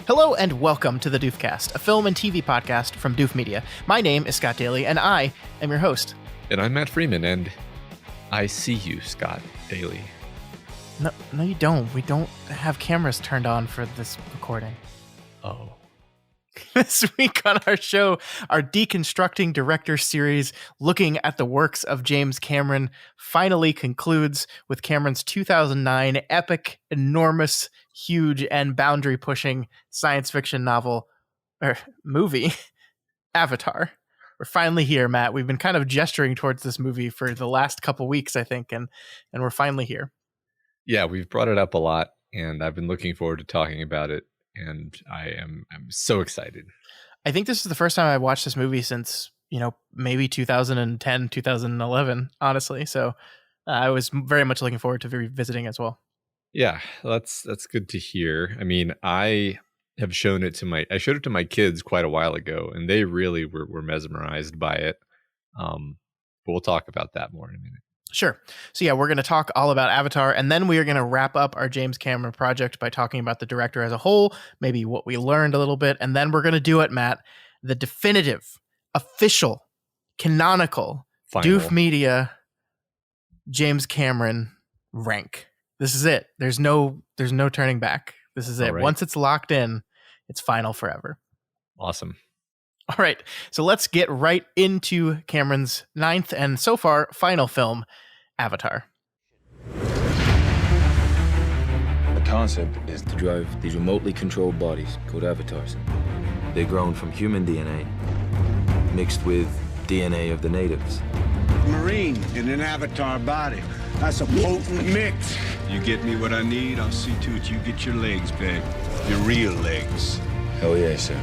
Hello and welcome to the Doofcast, a film and TV podcast from Doof Media. My name is Scott Daly, and I am your host. And I'm Matt Freeman, and I see you, Scott Daly. No, you don't. We don't have cameras turned on for this recording. Oh. This week on our show, our Deconstructing director series, looking at the works of James Cameron, finally concludes with Cameron's 2009 epic, enormous, huge, and boundary-pushing science fiction novel, or movie, Avatar. We're finally here, Matt. We've been kind of gesturing towards this movie for the last couple weeks, I think, and we're finally here. Yeah, we've brought it up a lot, and I've been looking forward to talking about it. And I'm so excited. I think this is the first time I watched this movie since, maybe 2010, 2011, honestly. So I was very much looking forward to revisiting as well. Yeah, that's good to hear. I mean, I showed it to my kids quite a while ago, and they really were mesmerized by it. But we'll talk about that more in a minute. Sure. So yeah, we're going to talk all about Avatar, and then we are going to wrap up our James Cameron project by talking about the director as a whole, maybe what we learned a little bit, and then we're going to do it, Matt, the definitive, official, canonical Doof Media James Cameron rank. This is it. There's no turning back. This is it. Right. Once it's locked in, it's final forever. Awesome. All right, so let's get right into Cameron's ninth and so far final film, Avatar. The concept is to drive these remotely controlled bodies called avatars. They're grown from human DNA mixed with DNA of the natives. Marine in an avatar body. That's a potent mix. You get me what I need, I'll see to it you get your legs back. Your real legs. Hell yeah, sir.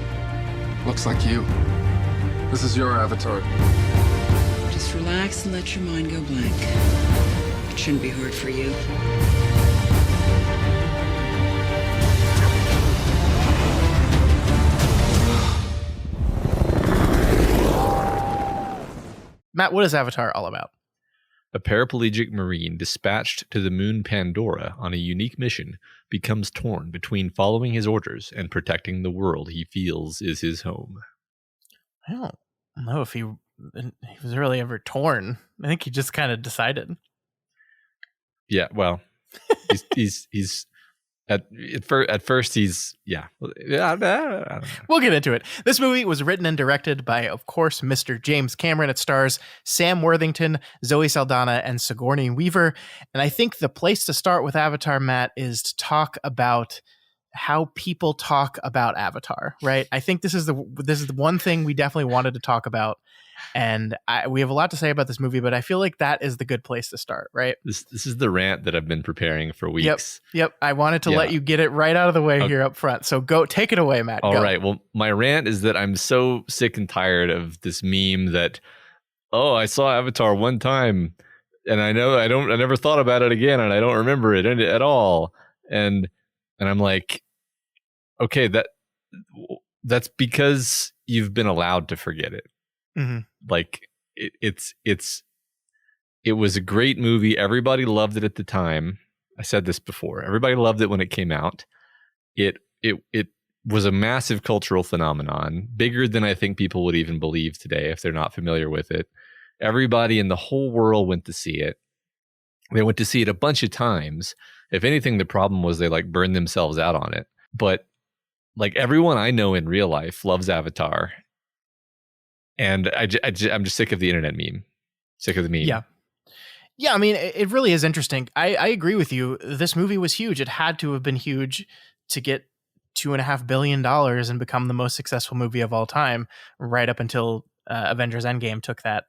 Looks like you. This is your avatar. Just relax and let your mind go blank. It shouldn't be hard for you. Matt, what is Avatar all about? A paraplegic Marine dispatched to the moon Pandora on a unique mission becomes torn between following his orders and protecting the world he feels is his home. I don't know if he was really ever torn. I think he just kind of decided. Yeah, well, he's at first he's yeah. I don't know. We'll get into it. This movie was written and directed by, of course, Mr. James Cameron. It stars Sam Worthington, Zoe Saldana, and Sigourney Weaver. And I think the place to start with Avatar, Matt, is to talk about how people talk about Avatar, right? I think this is the one thing we definitely wanted to talk about. And we have a lot to say about this movie, but I feel like that is the good place to start, right? This is the rant that I've been preparing for weeks. Yep. I wanted to let you get it right out of the way here up front. So take it away, Matt. All right. Well, my rant is that I'm so sick and tired of this meme that, I saw Avatar one time and I never thought about it again and I don't remember it at all. And I'm like, okay, that's because you've been allowed to forget it. Mm-hmm. Like it was a great movie. Everybody loved it at the time. I said this before. Everybody loved it when it came out. It was a massive cultural phenomenon, bigger than I think people would even believe today if they're not familiar with it. Everybody in the whole world went to see it. They went to see it a bunch of times. If anything, the problem was they burned themselves out on it. But everyone I know in real life loves Avatar. And I'm just sick of the internet meme. Sick of the meme. Yeah. Yeah, I mean, it really is interesting. I agree with you. This movie was huge. It had to have been huge to get $2.5 billion and become the most successful movie of all time, right up until Avengers Endgame took that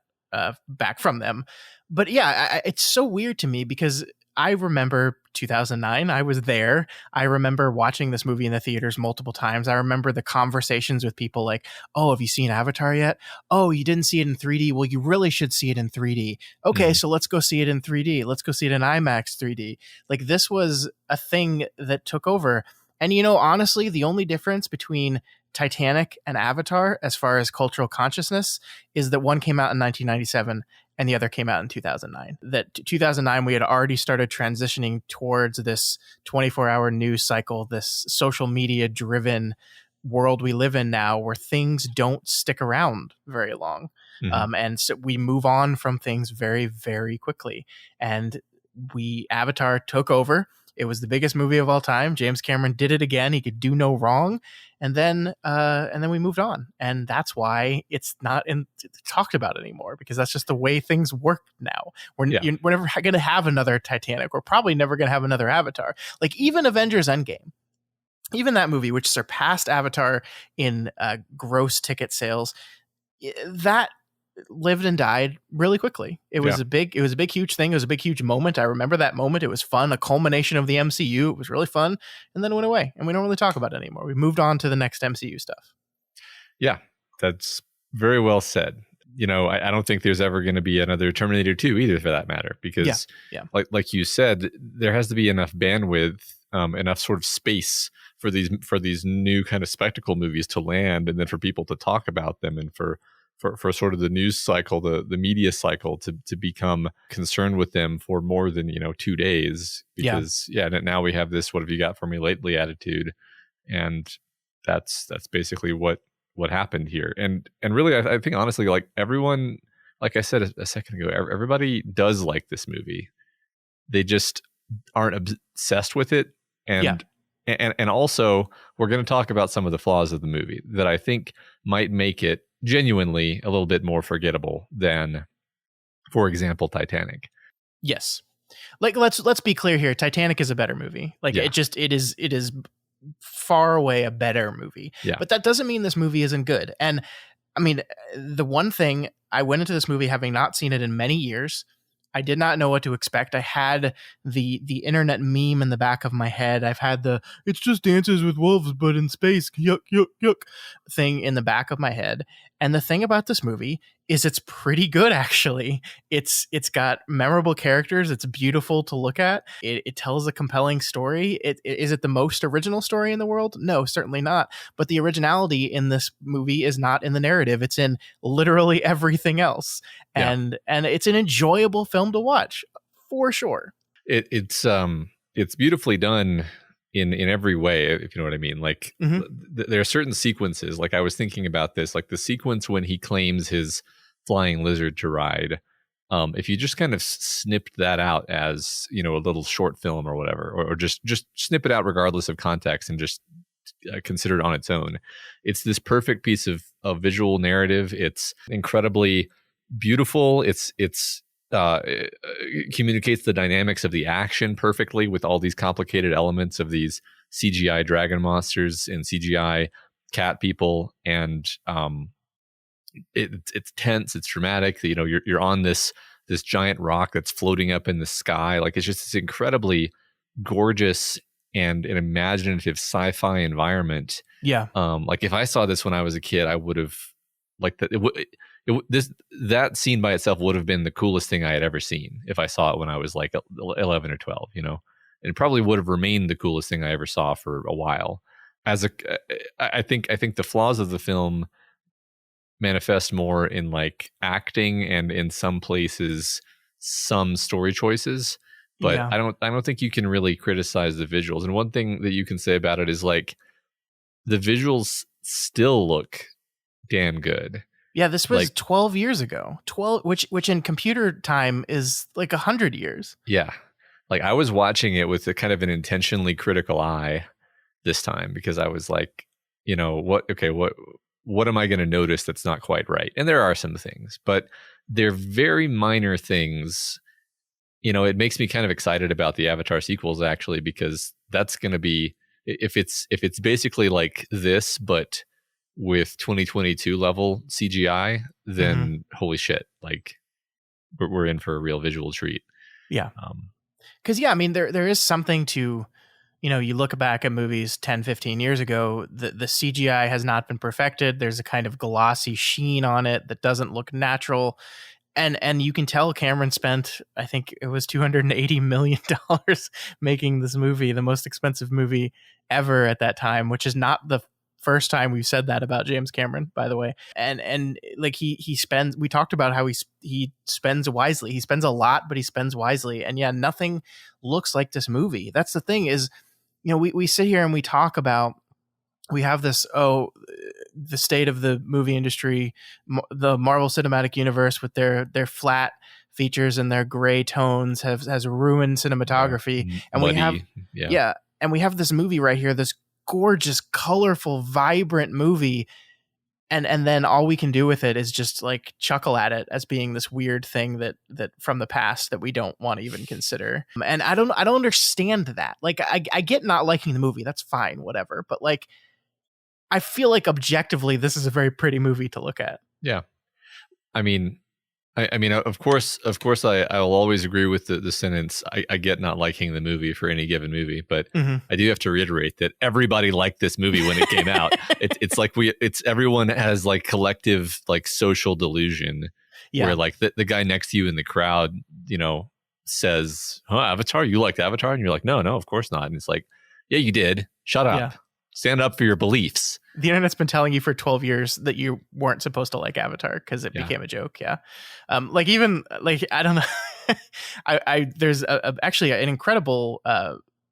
back from them. But yeah, it's so weird to me because I remember 2009. I was there. I remember watching this movie in the theaters multiple times. I remember the conversations with people like, oh, have you seen Avatar yet? Oh, you didn't see it in 3D? Well, you really should see it in 3D. Okay, so let's go see it in 3D. Let's go see it in IMAX 3D. This was a thing that took over. And, honestly, the only difference between Titanic and Avatar, as far as cultural consciousness, is that one came out in 1997 and the other came out in 2009. That 2009, we had already started transitioning towards this 24-hour news cycle, this social media driven world we live in now, where things don't stick around very long. And so we move on from things very, very quickly. And Avatar took over. It was the biggest movie of all time. James Cameron did it again. He could do no wrong. And then we moved on. And that's why it's not talked about anymore, because that's just the way things work now. We're never going to have another Titanic. We're probably never going to have another Avatar. Like even Avengers Endgame, even that movie, which surpassed Avatar in gross ticket sales, that lived and died really quickly. It was a big, huge thing. It was a big, huge moment. I remember that moment. It was fun, a culmination of the MCU. It was really fun. And then it went away, and we don't really talk about it anymore. We moved on to the next MCU stuff. Yeah, that's very well said. You know, I don't think there's ever going to be another Terminator 2 either, for that matter, because like you said, there has to be enough bandwidth, enough sort of space for these new kind of spectacle movies to land, and then for people to talk about them, and for sort of the news cycle, the media cycle to become concerned with them for more than 2 days. Because now we have this "what have you got for me lately" attitude, and that's basically what happened here. And really, I think honestly, like everyone, like I said a second ago, everybody does like this movie. They just aren't obsessed with it. And also, we're going to talk about some of the flaws of the movie that I think might make it genuinely a little bit more forgettable than, for example, Titanic. Yes. Like let's be clear here. Titanic is a better movie. Like it is far away a better movie. Yeah. But that doesn't mean this movie isn't good. And I mean, the one thing, I went into this movie having not seen it in many years. I did not know what to expect. I had the internet meme in the back of my head. I've had the "it's just Dances with Wolves but in space, yuck yuck yuck" thing in the back of my head. And the thing about this movie is it's pretty good, actually. It's got memorable characters. It's beautiful to look at. It tells a compelling story. Is it the most original story in the world? No, certainly not. But the originality in this movie is not in the narrative. It's in literally everything else. And it's an enjoyable film to watch, for sure. It's beautifully done in every way, if you know what I mean. Like there are certain sequences, like I was thinking about this, like the sequence when he claims his flying lizard to ride. If you just kind of snipped that out as, a little short film or whatever, or just snip it out regardless of context and just consider it on its own, it's this perfect piece of visual narrative. It's incredibly beautiful. It communicates the dynamics of the action perfectly with all these complicated elements of these CGI dragon monsters and CGI cat people, and it's tense, it's dramatic. You're on this giant rock that's floating up in the sky. Like it's just this incredibly gorgeous and an imaginative sci-fi environment. Yeah. Like if I saw this when I was a kid, I would have like that. That scene by itself would have been the coolest thing I had ever seen if I saw it when I was like 11 or 12, and it probably would have remained the coolest thing I ever saw for a while. I think the flaws of the film manifest more in like acting and in some places some story choices, but I don't think you can really criticize the visuals. And one thing that you can say about it is like the visuals still look damn good. Yeah, this was like 12 years ago. 12, which in computer time is like 100 years. Yeah. Like I was watching it with a kind of an intentionally critical eye this time, because I was like, what am I going to notice that's not quite right? And there are some things, but they're very minor things. It makes me kind of excited about the Avatar sequels, actually, because that's going to be, if it's basically like this, but with 2022 level CGI, then holy shit, like we're in for a real visual treat. Yeah. Because I mean, there is something to, you look back at movies 10, 15 years ago, the CGI has not been perfected. There's a kind of glossy sheen on it that doesn't look natural. And you can tell Cameron spent, I think it was $280 million making this movie, the most expensive movie ever at that time, which is not the first time we've said that about James Cameron, by the way. And like he spends, we talked about how he spends wisely. He spends a lot, but he spends wisely. And yeah, nothing looks like this movie. That's the thing is, we sit here and we talk about, we have this, the state of the movie industry, the Marvel Cinematic Universe with their flat features and their gray tones has ruined cinematography. And Muddy, we have, and we have this movie right here, this gorgeous, colorful, vibrant movie. And then all we can do with it is just like chuckle at it as being this weird thing that from the past that we don't want to even consider. And I don't understand that. Like I get not liking the movie. That's fine, whatever. But like, I feel like objectively, this is a very pretty movie to look at. Yeah. I mean, of course, I will always agree with the sentence. I get not liking the movie for any given movie, but I do have to reiterate that everybody liked this movie when it came out. It's like everyone has like collective like social delusion where like the guy next to you in the crowd, says, "Oh, Avatar, you liked Avatar?" And you're like, "No, of course not." And it's like, "Yeah, you did. Shut up. Yeah. Stand up for your beliefs." The internet's been telling you for 12 years that you weren't supposed to like Avatar because it became a joke. Yeah. Like even like, I don't know. There's actually an incredible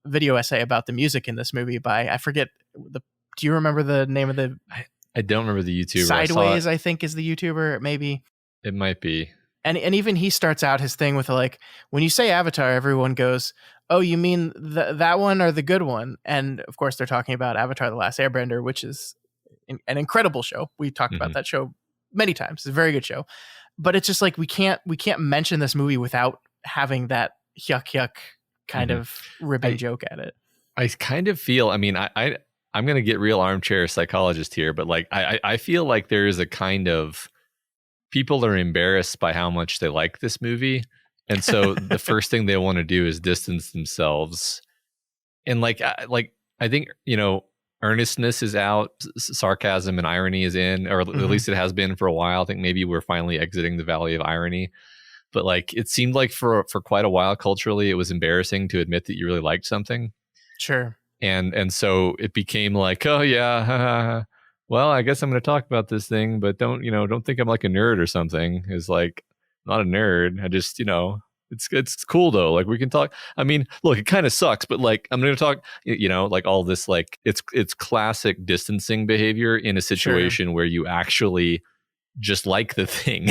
video essay about the music in this movie by, I forget do you remember the name of the, I don't remember the YouTuber. Sideways, I think is the YouTuber, maybe. It might be. And even he starts out his thing with like, when you say Avatar, everyone goes, "Oh, you mean that one or the good one?" And of course, they're talking about Avatar: The Last Airbender, which is an incredible show. We talked about that show many times. It's a very good show, but it's just like we can't mention this movie without having that yuck kind of ribbing joke at it. I kind of feel. I mean, I'm going to get real armchair psychologist here, but like I feel like there is a kind of people are embarrassed by how much they like this movie. And so the first thing they want to do is distance themselves. And like I think, earnestness is out, sarcasm and irony is in, or at least it has been for a while. I think maybe we're finally exiting the valley of irony. But like it seemed like for quite a while culturally, it was embarrassing to admit that you really liked something. Sure. And so it became like, oh yeah, well, I guess I'm going to talk about this thing, but don't think I'm like a nerd or something. Is like, not a nerd. I just, it's cool though. Like we can talk. I mean, look, it kind of sucks, but like I'm going to talk, like all this, like it's classic distancing behavior in a situation where you actually just like the thing.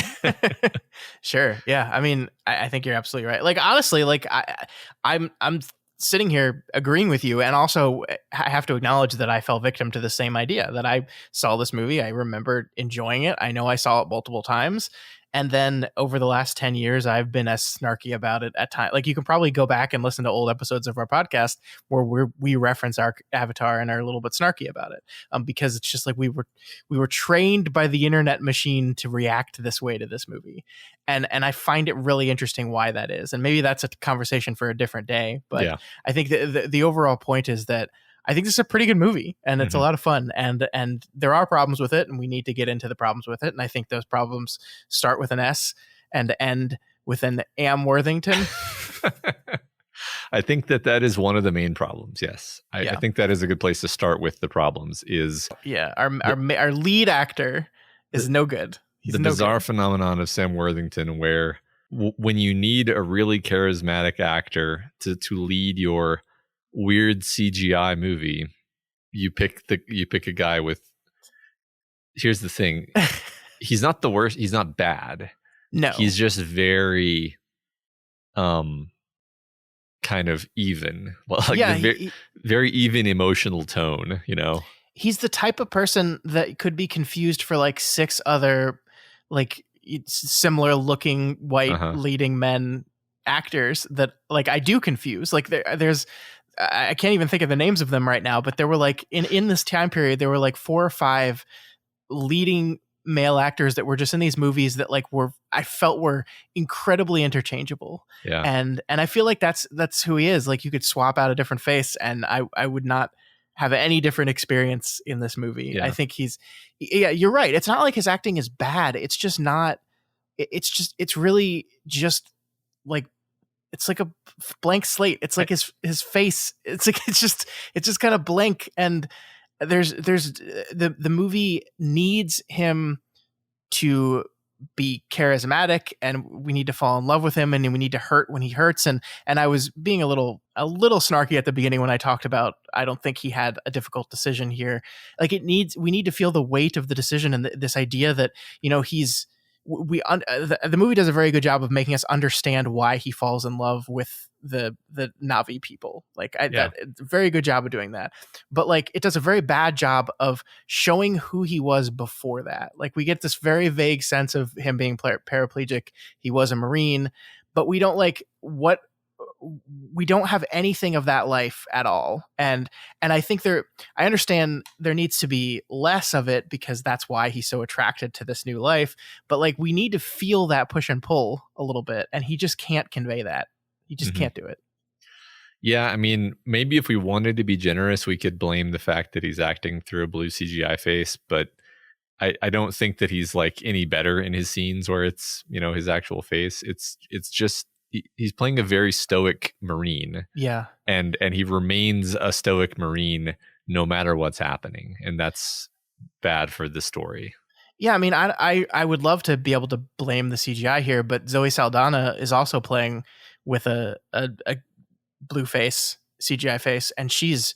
Sure. Yeah. I mean, I think you're absolutely right. Like, honestly, like I'm sitting here agreeing with you. And also I have to acknowledge that I fell victim to the same idea that I saw this movie. I remember enjoying it. I know I saw it multiple times. And then over the last 10 years, I've been as snarky about it at times. Like you can probably go back and listen to old episodes of our podcast where we reference our Avatar and are a little bit snarky about it, because it's just like we were trained by the internet machine to react this way to this movie, and I find it really interesting why that is. And maybe that's a conversation for a different day. But I think the overall point is that I think this is a pretty good movie and it's a lot of fun, and there are problems with it and we need to get into the problems with it. And I think those problems start with an S and end with an Am Worthington. I think that is one of the main problems. Yes. I think that is a good place to start with the problems is. Yeah. Our lead actor is no good. He's the bizarre phenomenon of Sam Worthington where when you need a really charismatic actor to lead your weird CGI movie, you pick a guy with. Here's the thing, he's not the worst. He's not bad. No, he's just very, kind of even, like very even emotional tone. He's the type of person that could be confused for like 6 other like similar looking white leading men actors that like I do confuse. Like there's. I can't even think of the names of them right now, but there were like in this time period, there were like 4 or 5 leading male actors that were just in these movies that like I felt were incredibly interchangeable. Yeah. And I feel like that's who he is. Like you could swap out a different face and I would not have any different experience in this movie. Yeah. I think you're right. It's not like his acting is bad. It's just not, it's really just like, it's like a blank slate. It's like his face. It's like it's just kind of blank, and there's the movie needs him to be charismatic, and we need to fall in love with him, and we need to hurt when he hurts. And I was being a little snarky at the beginning when I talked about I don't think he had a difficult decision here. Like we need to feel the weight of the decision, and this idea that, you know, the movie does a very good job of making us understand why he falls in love with the Na'vi people. Like very good job of doing that. But like it does a very bad job of showing who he was before that. Like we get this very vague sense of him being paraplegic. He was a Marine, but we don't have anything of that life at all. And I think I understand there needs to be less of it because that's why he's so attracted to this new life. But like, we need to feel that push and pull a little bit. And he just can't convey that. He just can't do it. Yeah. I mean, maybe if we wanted to be generous, we could blame the fact that he's acting through a blue CGI face, but I don't think that he's like any better in his scenes where it's, you know, his actual face. It's just, he's playing a very stoic Marine. Yeah. And he remains a stoic Marine no matter what's happening. And that's bad for the story. Yeah. I mean, I would love to be able to blame the CGI here, but Zoe Saldana is also playing with a blue face, CGI face, and she's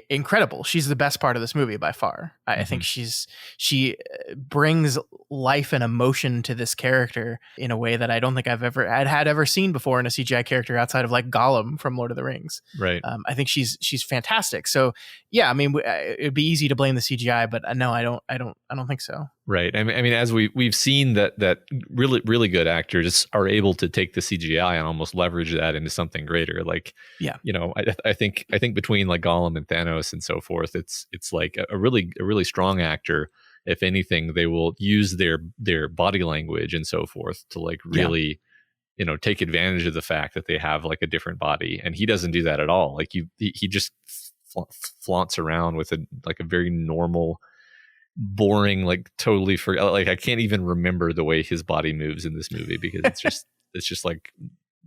incredible. She's the best part of this movie by far. I think she brings life and emotion to this character in a way that I don't think I've ever seen before in a CGI character outside of like Gollum from Lord of the Rings. Right. I think she's fantastic. So yeah, I mean, it'd be easy to blame the CGI, but no, I don't think so. Right. I mean, as we've seen that really, really good actors are able to take the CGI and almost leverage that into something greater. Like, yeah, you know, I think between like Gollum and Thanos and so forth, it's like a really strong actor. If anything, they will use their body language and so forth to like really, you know, take advantage of the fact that they have like a different body. And he doesn't do that at all. Like he just flaunts around with a very normal, boring, like totally like I can't even remember the way his body moves in this movie because it's just like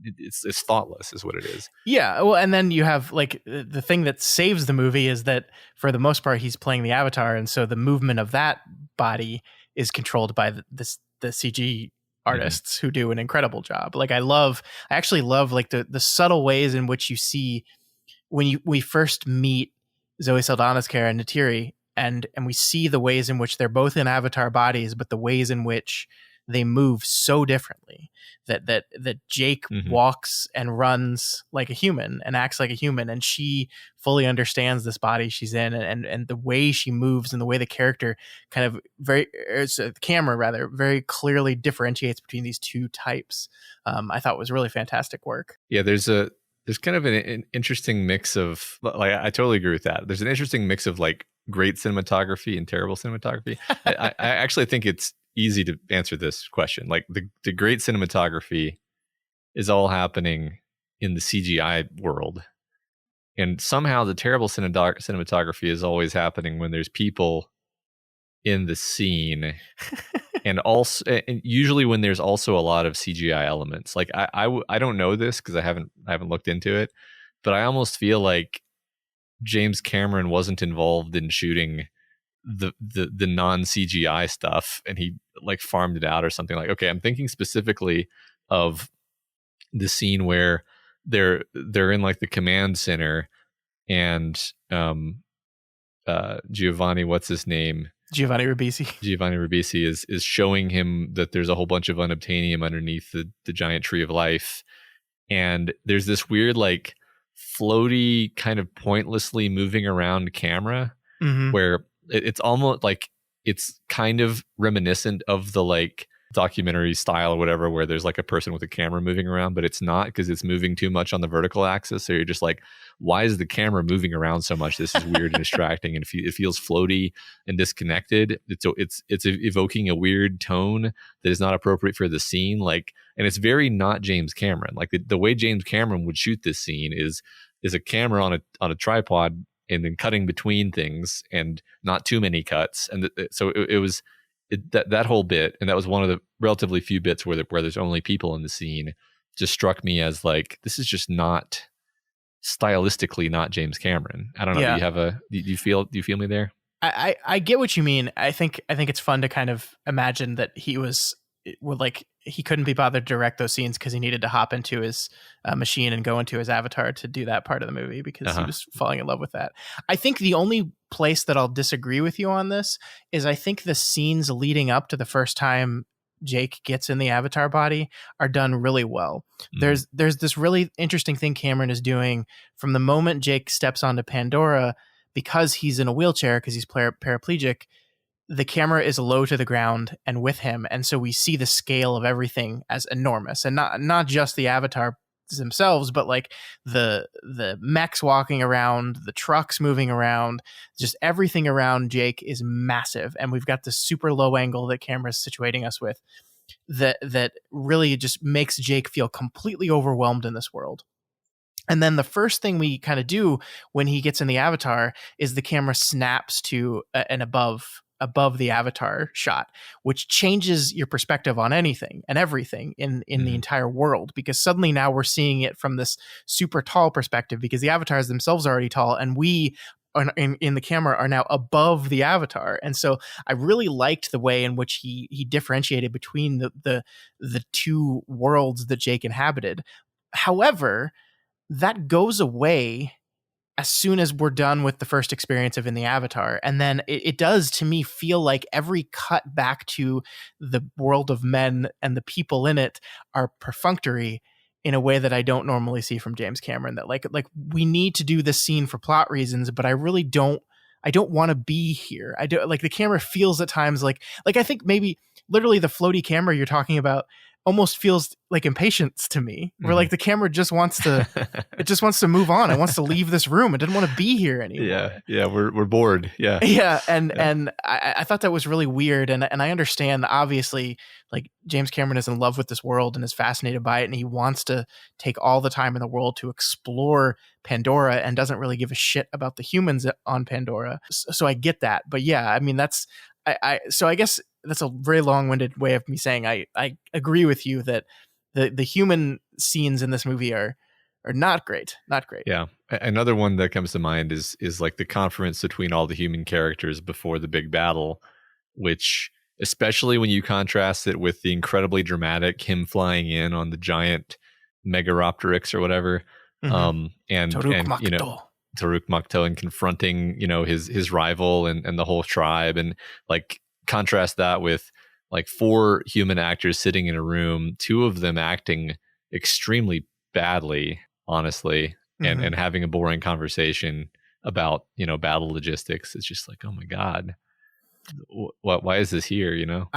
it's thoughtless is what it is. Yeah. Well, and then you have like the thing that saves the movie is that for the most part he's playing the Avatar, and so the movement of that body is controlled by the CG artists who do an incredible job. Like I actually love like the subtle ways in which you see when we first meet Zoe Saldana's character Neytiri, and we see the ways in which they're both in Avatar bodies, but the ways in which they move so differently that Jake walks and runs like a human and acts like a human, and she fully understands this body she's in, and the way she moves and the way the character kind of the camera rather very clearly differentiates between these two types. I thought was really fantastic work. Yeah, there's kind of an interesting mix of, like, I totally agree with that. There's an interesting mix of like great cinematography and terrible cinematography. I actually think it's easy to answer this question. Like the great cinematography is all happening in the CGI world. And somehow the terrible cinematography is always happening when there's people in the scene. And also, and usually when there's also a lot of CGI elements. Like I don't know this because I haven't looked into it, but I almost feel like James Cameron wasn't involved in shooting the non CGI stuff, and he like farmed it out or something. Like, okay, I'm thinking specifically of the scene where they're in like the command center, and Giovanni, what's his name? Giovanni Ribisi is showing him that there's a whole bunch of unobtainium underneath the giant tree of life. And there's this weird, like, floaty, kind of pointlessly moving around camera where it's almost like it's kind of reminiscent of the like documentary style or whatever, where there's like a person with a camera moving around, but it's not, because it's moving too much on the vertical axis. So you're just like, why is the camera moving around so much? This is weird and distracting, and it feels floaty and disconnected. It's evoking a weird tone that is not appropriate for the scene. Like, and it's very not James Cameron. Like the way James Cameron would shoot this scene is a camera on a tripod and then cutting between things and not too many cuts. And so it was that whole bit, and that was one of the relatively few bits where there's only people in the scene, just struck me as like, this is just not stylistically not James Cameron. I don't know. Yeah. Do you feel me there? I get what you mean. I think it's fun to kind of imagine that he couldn't be bothered to direct those scenes because he needed to hop into his machine and go into his avatar to do that part of the movie because he was falling in love with that. I think the only place that I'll disagree with you on this is I think the scenes leading up to the first time Jake gets in the avatar body are done really well. There's this really interesting thing Cameron is doing from the moment Jake steps onto Pandora, because he's in a wheelchair, because he's paraplegic. The camera is low to the ground and with him, and so we see the scale of everything as enormous, and not just the avatar themselves, but like the mechs walking around, the trucks moving around, just everything around Jake is massive, and we've got this super low angle that camera's situating us with that really just makes Jake feel completely overwhelmed in this world. And then the first thing we kind of do when he gets in the avatar is the camera snaps to an above the avatar shot, which changes your perspective on anything and everything in the entire world, because suddenly now we're seeing it from this super tall perspective, because the avatars themselves are already tall and we in the camera are now above the avatar. And so I really liked the way in which he differentiated between the two worlds that Jake inhabited. However, that goes away as soon as we're done with the first experience of in the avatar. And then it does, to me, feel like every cut back to the world of men and the people in it are perfunctory in a way that I don't normally see from James Cameron, that like we need to do this scene for plot reasons, but I really don't want to be here. I do, like, the camera feels at times like I think maybe literally the floaty camera you're talking about almost feels like impatience to me, where like the camera just wants to move on. It wants to leave this room. It doesn't want to be here anymore. Yeah, we're bored. Yeah. And I thought that was really weird. And I understand, obviously, like, James Cameron is in love with this world and is fascinated by it, and he wants to take all the time in the world to explore Pandora and doesn't really give a shit about the humans on Pandora. So I get that. But yeah, I mean, so I guess that's a very long-winded way of me saying I agree with you that the human scenes in this movie are not great. Yeah. Another one that comes to mind is like the conference between all the human characters before the big battle, which, especially when you contrast it with the incredibly dramatic him flying in on the giant Megaropteryx or whatever, and you know, Taruk Makto, and confronting, you know, his rival and the whole tribe, and like contrast that with like 4 human actors sitting in a room, 2 of them acting extremely badly, honestly, and having a boring conversation about, you know, battle logistics. It's just like, oh my God, why is this here? You know,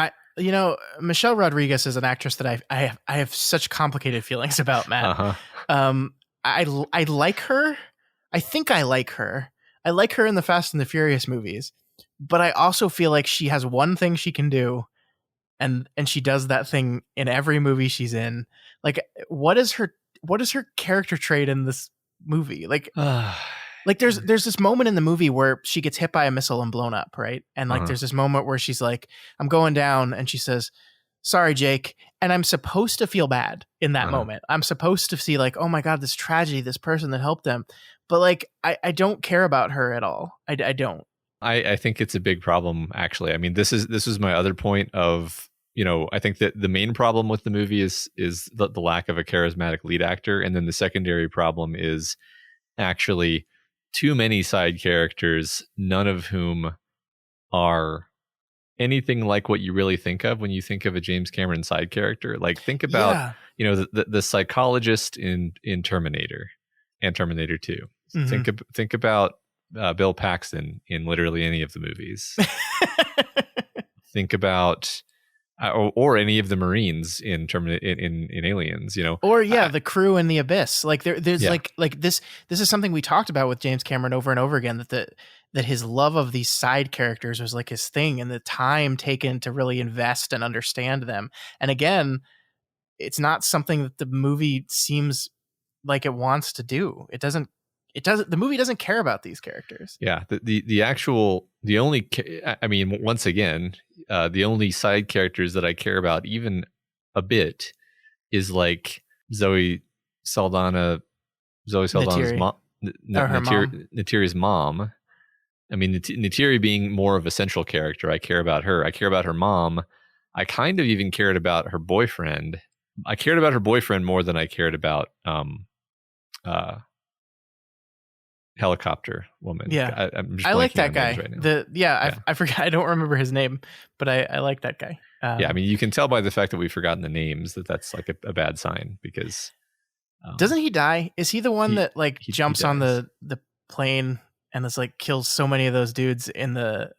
Michelle Rodriguez is an actress that I have such complicated feelings about, Matt. I like her. I think I like her. I like her in the Fast and the Furious movies, but I also feel like she has one thing she can do, and she does that thing in every movie she's in. Like, what is her character trait in this movie? Like, like there's this moment in the movie where she gets hit by a missile and blown up, right? And like there's this moment where she's like, I'm going down, and she says, sorry, Jake. And I'm supposed to feel bad in that moment. I'm supposed to see like, oh my God, this tragedy, this person that helped them. But like, I don't care about her at all. I don't. I think it's a big problem, actually. I mean, this is my other point of, you know, I think that the main problem with the movie is the lack of a charismatic lead actor. And then the secondary problem is actually too many side characters, none of whom are anything like what you really think of when you think of a James Cameron side character. Like, think about, you know, the psychologist in Terminator and Terminator 2. Think about Bill Paxton in literally any of the movies. Think about or any of the Marines in in Aliens, you know, or the crew in the Abyss. Like there's like this is something we talked about with James Cameron over and over again, that his love of these side characters was like his thing, and the time taken to really invest and understand them. And again, it's not something that the movie seems like it wants to do. The movie doesn't care about these characters. Yeah. The only side characters that I care about even a bit is like Zoe Saldana Zoe Saldana's Neytiri. mom, Or her mom. Neytiri's mom. I mean, Neytiri being more of a central character, I care about her. I care about her mom. I kind of even cared about her boyfriend. I cared about her boyfriend more than I cared about helicopter woman. Yeah. I'm just I like blanking that on guy. names right now. I forgot. I don't remember his name, but I like that guy. Yeah, I mean, you can tell by the fact that we've forgotten the names that's like a bad sign because doesn't he die? Is he the one that like he jumps on dies. the plane and this like kills so many of those dudes in the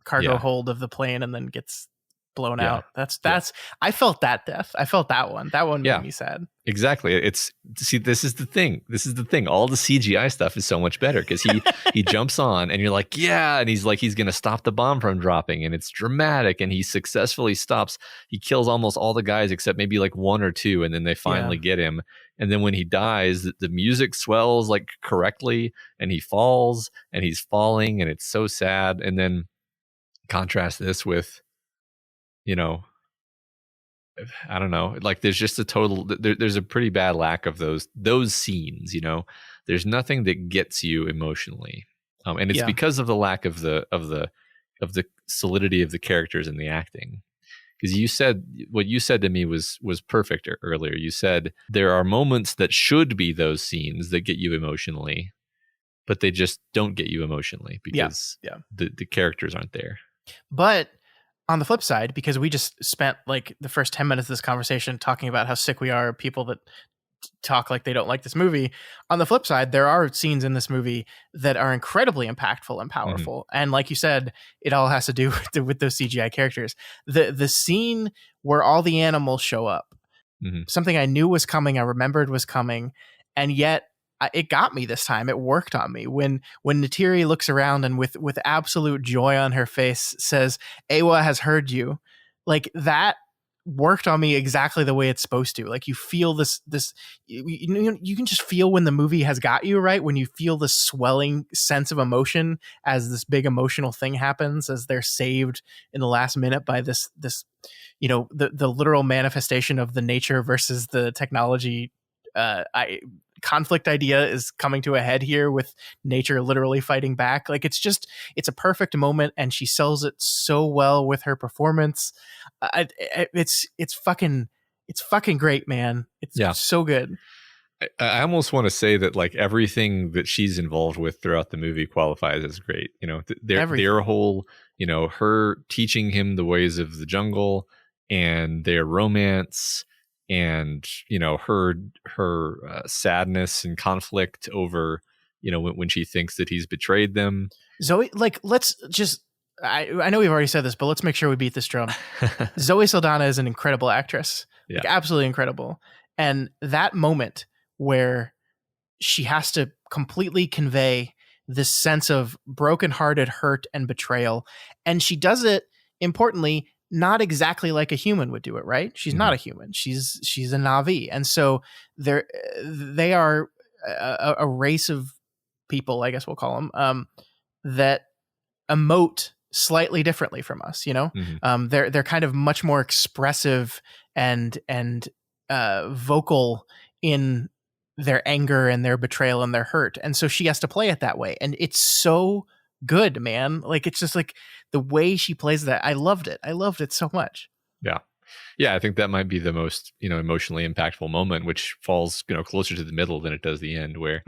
cargo Yeah. hold of the plane and then gets blown Yeah. out? That's I felt that death. I felt that one. That one Yeah. made me sad. Exactly. This is the thing. All the CGI stuff is so much better because he jumps on and you're like, yeah, and he's going to stop the bomb from dropping, and it's dramatic, and he successfully stops. He kills almost all the guys except maybe like one or two, and then they finally get him. And then when he dies, the music swells like correctly, and he falls, and he's falling, and it's so sad. And then contrast this with, I don't know, like there's just there's a pretty bad lack of those scenes. There's nothing that gets you emotionally, and it's because of the lack of the solidity of the characters and the acting. Because what you said to me was perfect earlier. You said there are moments that should be those scenes that get you emotionally, but they just don't get you emotionally because the characters aren't there. But on the flip side, because we just spent like the first 10 minutes of this conversation talking about how sick we are of people that talk like they don't like this movie. On the flip side, there are scenes in this movie that are incredibly impactful and powerful. Mm-hmm. And like you said, it all has to do with those CGI characters. The scene where all the animals show up, something I knew was coming, I remembered was coming, and yet it got me this time. It worked on me. When Neytiri looks around and with absolute joy on her face says, "Awa has heard you," like that worked on me exactly the way it's supposed to. Like you feel this you can just feel when the movie has got you, right? When you feel the swelling sense of emotion as this big emotional thing happens, as they're saved in the last minute by this the literal manifestation of the nature versus the technology conflict idea is coming to a head here with nature literally fighting back. Like it's a perfect moment, and she sells it so well with her performance. It's fucking great, man. It's so good. I almost want to say that like everything that she's involved with throughout the movie qualifies as great. Their whole, her teaching him the ways of the jungle and their romance, and her sadness and conflict over when she thinks that he's betrayed them. Zoe, like, let's just I know we've already said this, but let's make sure we beat this drum. Zoe Saldana is an incredible actress, like absolutely incredible. And that moment where she has to completely convey this sense of brokenhearted hurt and betrayal, and she does it importantly not exactly like a human would do it, right? She's not a human. She's a Na'vi. And so they are a race of people, I guess we'll call them, that emote slightly differently from us, they're kind of much more expressive and vocal in their anger and their betrayal and their hurt. And so she has to play it that way. And it's so good, man. Like, it's just like the way she plays that. I loved it so much. Yeah, I think that might be the most emotionally impactful moment, which falls closer to the middle than it does the end, where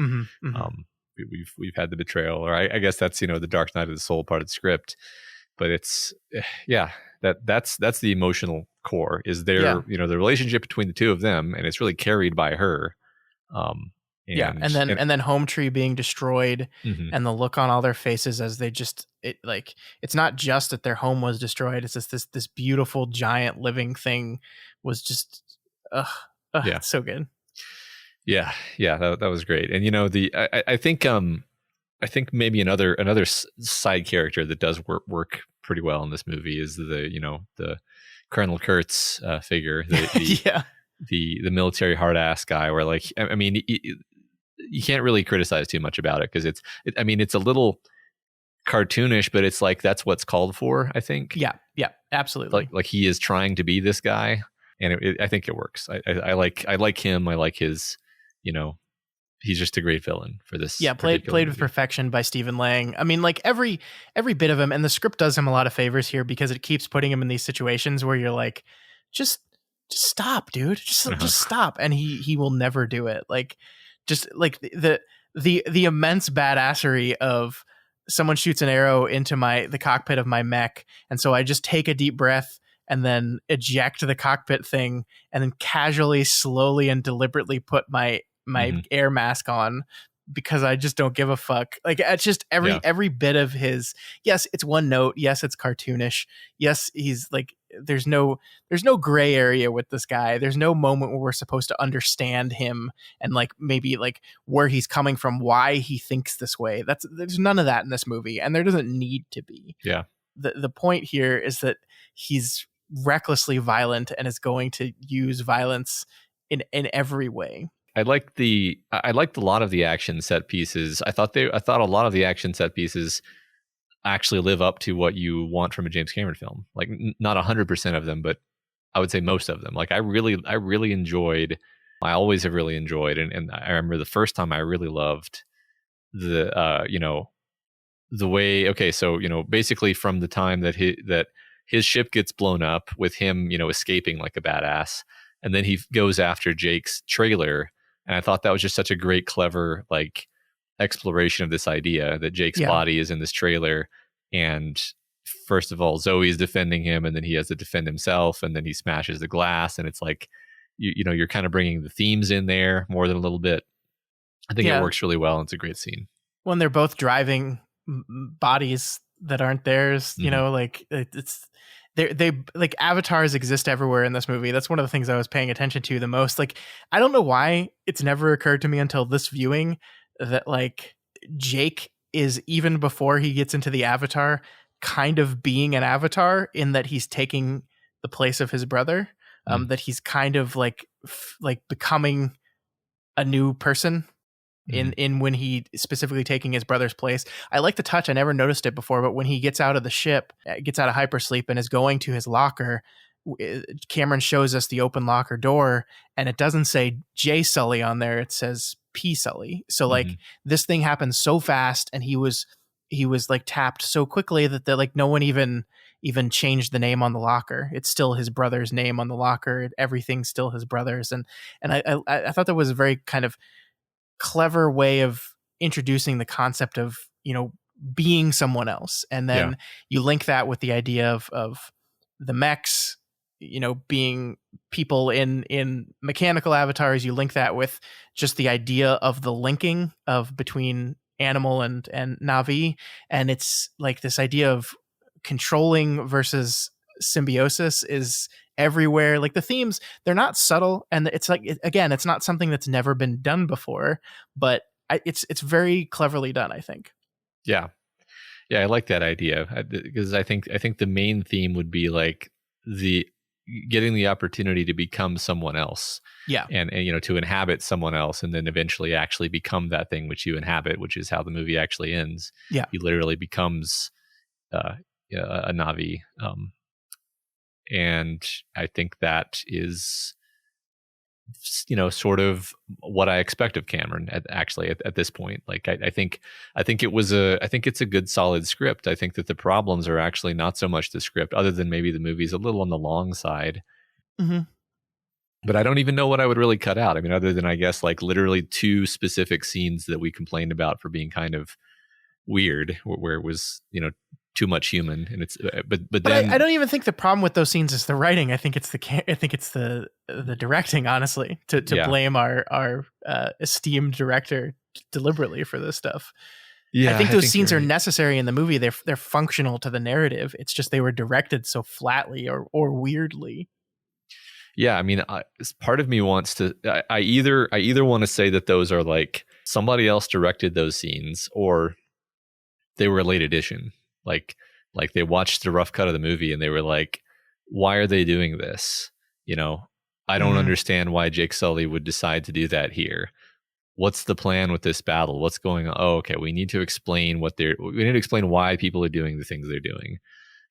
we've had the betrayal, or I guess that's the dark night of the soul part of the script. But it's that's the emotional core is their the relationship between the two of them, and it's really carried by her. And then Home Tree being destroyed, and the look on all their faces as they it's not just that their home was destroyed, it's just this beautiful giant living thing was just it's so good. That was great. And I think maybe another side character that does work pretty well in this movie is the Colonel Kurtz figure, the military hard ass guy, where like I mean you can't really criticize too much about it because it's a little cartoonish, but it's like that's what's called for, I think. Yeah, absolutely. Like he is trying to be this guy, and I think it works. I like him. I like his he's just a great villain for this. Yeah, played with perfection by Stephen Lang. I mean, like every bit of him, and the script does him a lot of favors here because it keeps putting him in these situations where you're like, just stop, dude, just stop, and he will never do it. Like, just like the immense badassery of someone shoots an arrow into the cockpit of my mech, and so I just take a deep breath and then eject the cockpit thing, and then casually, slowly, and deliberately put my air mask on because I just don't give a fuck. Like, it's just every bit of his. Yes, it's one note. Yes, it's cartoonish. Yes, he's like, there's no gray area with this guy. There's no moment where we're supposed to understand him and like maybe like where he's coming from, why he thinks this way. There's none of that in this movie, and there doesn't need to be. Yeah. The point here is that he's recklessly violent and is going to use violence in every way. I liked a lot of the action set pieces. I thought a lot of the action set pieces actually live up to what you want from a James Cameron film. Like, not 100% of them, but I would say most of them. Like, I really enjoyed. I always have really enjoyed, and I remember the first time I really loved the the way. Okay, so basically from the time that his ship gets blown up with him escaping like a badass, and then he goes after Jake's trailer. And I thought that was just such a great, clever, like, exploration of this idea that Jake's body is in this trailer. And first of all, Zoe's defending him, and then he has to defend himself, and then he smashes the glass. And it's like, you're kind of bringing the themes in there more than a little bit. I think it works really well. And it's a great scene. When they're both driving bodies that aren't theirs, like it's... They like, avatars exist everywhere in this movie. That's one of the things I was paying attention to the most. Like, I don't know why it's never occurred to me until this viewing that like Jake is, even before he gets into the avatar, kind of being an avatar in that he's taking the place of his brother. That he's kind of like becoming a new person. In when he specifically taking his brother's place. I like the touch. I never noticed it before, but when he gets out of the ship, gets out of hypersleep and is going to his locker, Cameron shows us the open locker door, and it doesn't say J Sully on there. It says P Sully. So like this thing happened so fast, and he was like tapped so quickly that like no one even changed the name on the locker. It's still his brother's name on the locker. Everything's still his brother's. And I thought that was a very kind of clever way of introducing the concept of being someone else, and then you link that with the idea of the mechs being people in mechanical avatars. You link that with just the idea of the linking of between animal and Na'vi, and it's like this idea of controlling versus symbiosis is everywhere. Like, the themes, they're not subtle, and it's like, again, it's not something that's never been done before, but it's very cleverly done, I think. Yeah, I like that idea, because I think the main theme would be like the getting the opportunity to become someone else, and to inhabit someone else, and then eventually actually become that thing which you inhabit, which is how the movie actually ends. He literally becomes a Na'vi. And I think that is, sort of what I expect of Cameron at this point. Like, I think it's a good, solid script. I think that the problems are actually not so much the script, other than maybe the movie's a little on the long side. But I don't even know what I would really cut out. I mean, other than, I guess, like literally 2 specific scenes that we complained about for being kind of weird, where it was, too much human, and it's but then I don't even think the problem with those scenes is the writing. I think it's the directing, honestly, to blame our esteemed director deliberately for this stuff. I think those scenes are necessary in the movie. They're functional to the narrative. It's just they were directed so flatly or weirdly. Yeah, I mean, part of me wants to. I either want to say that those are like somebody else directed those scenes, or they were a late addition. Like they watched the rough cut of the movie and they were like, why are they doing this? I don't understand why Jake Sully would decide to do that here. What's the plan with this battle? What's going on? Oh, okay. We need to explain why people are doing the things they're doing.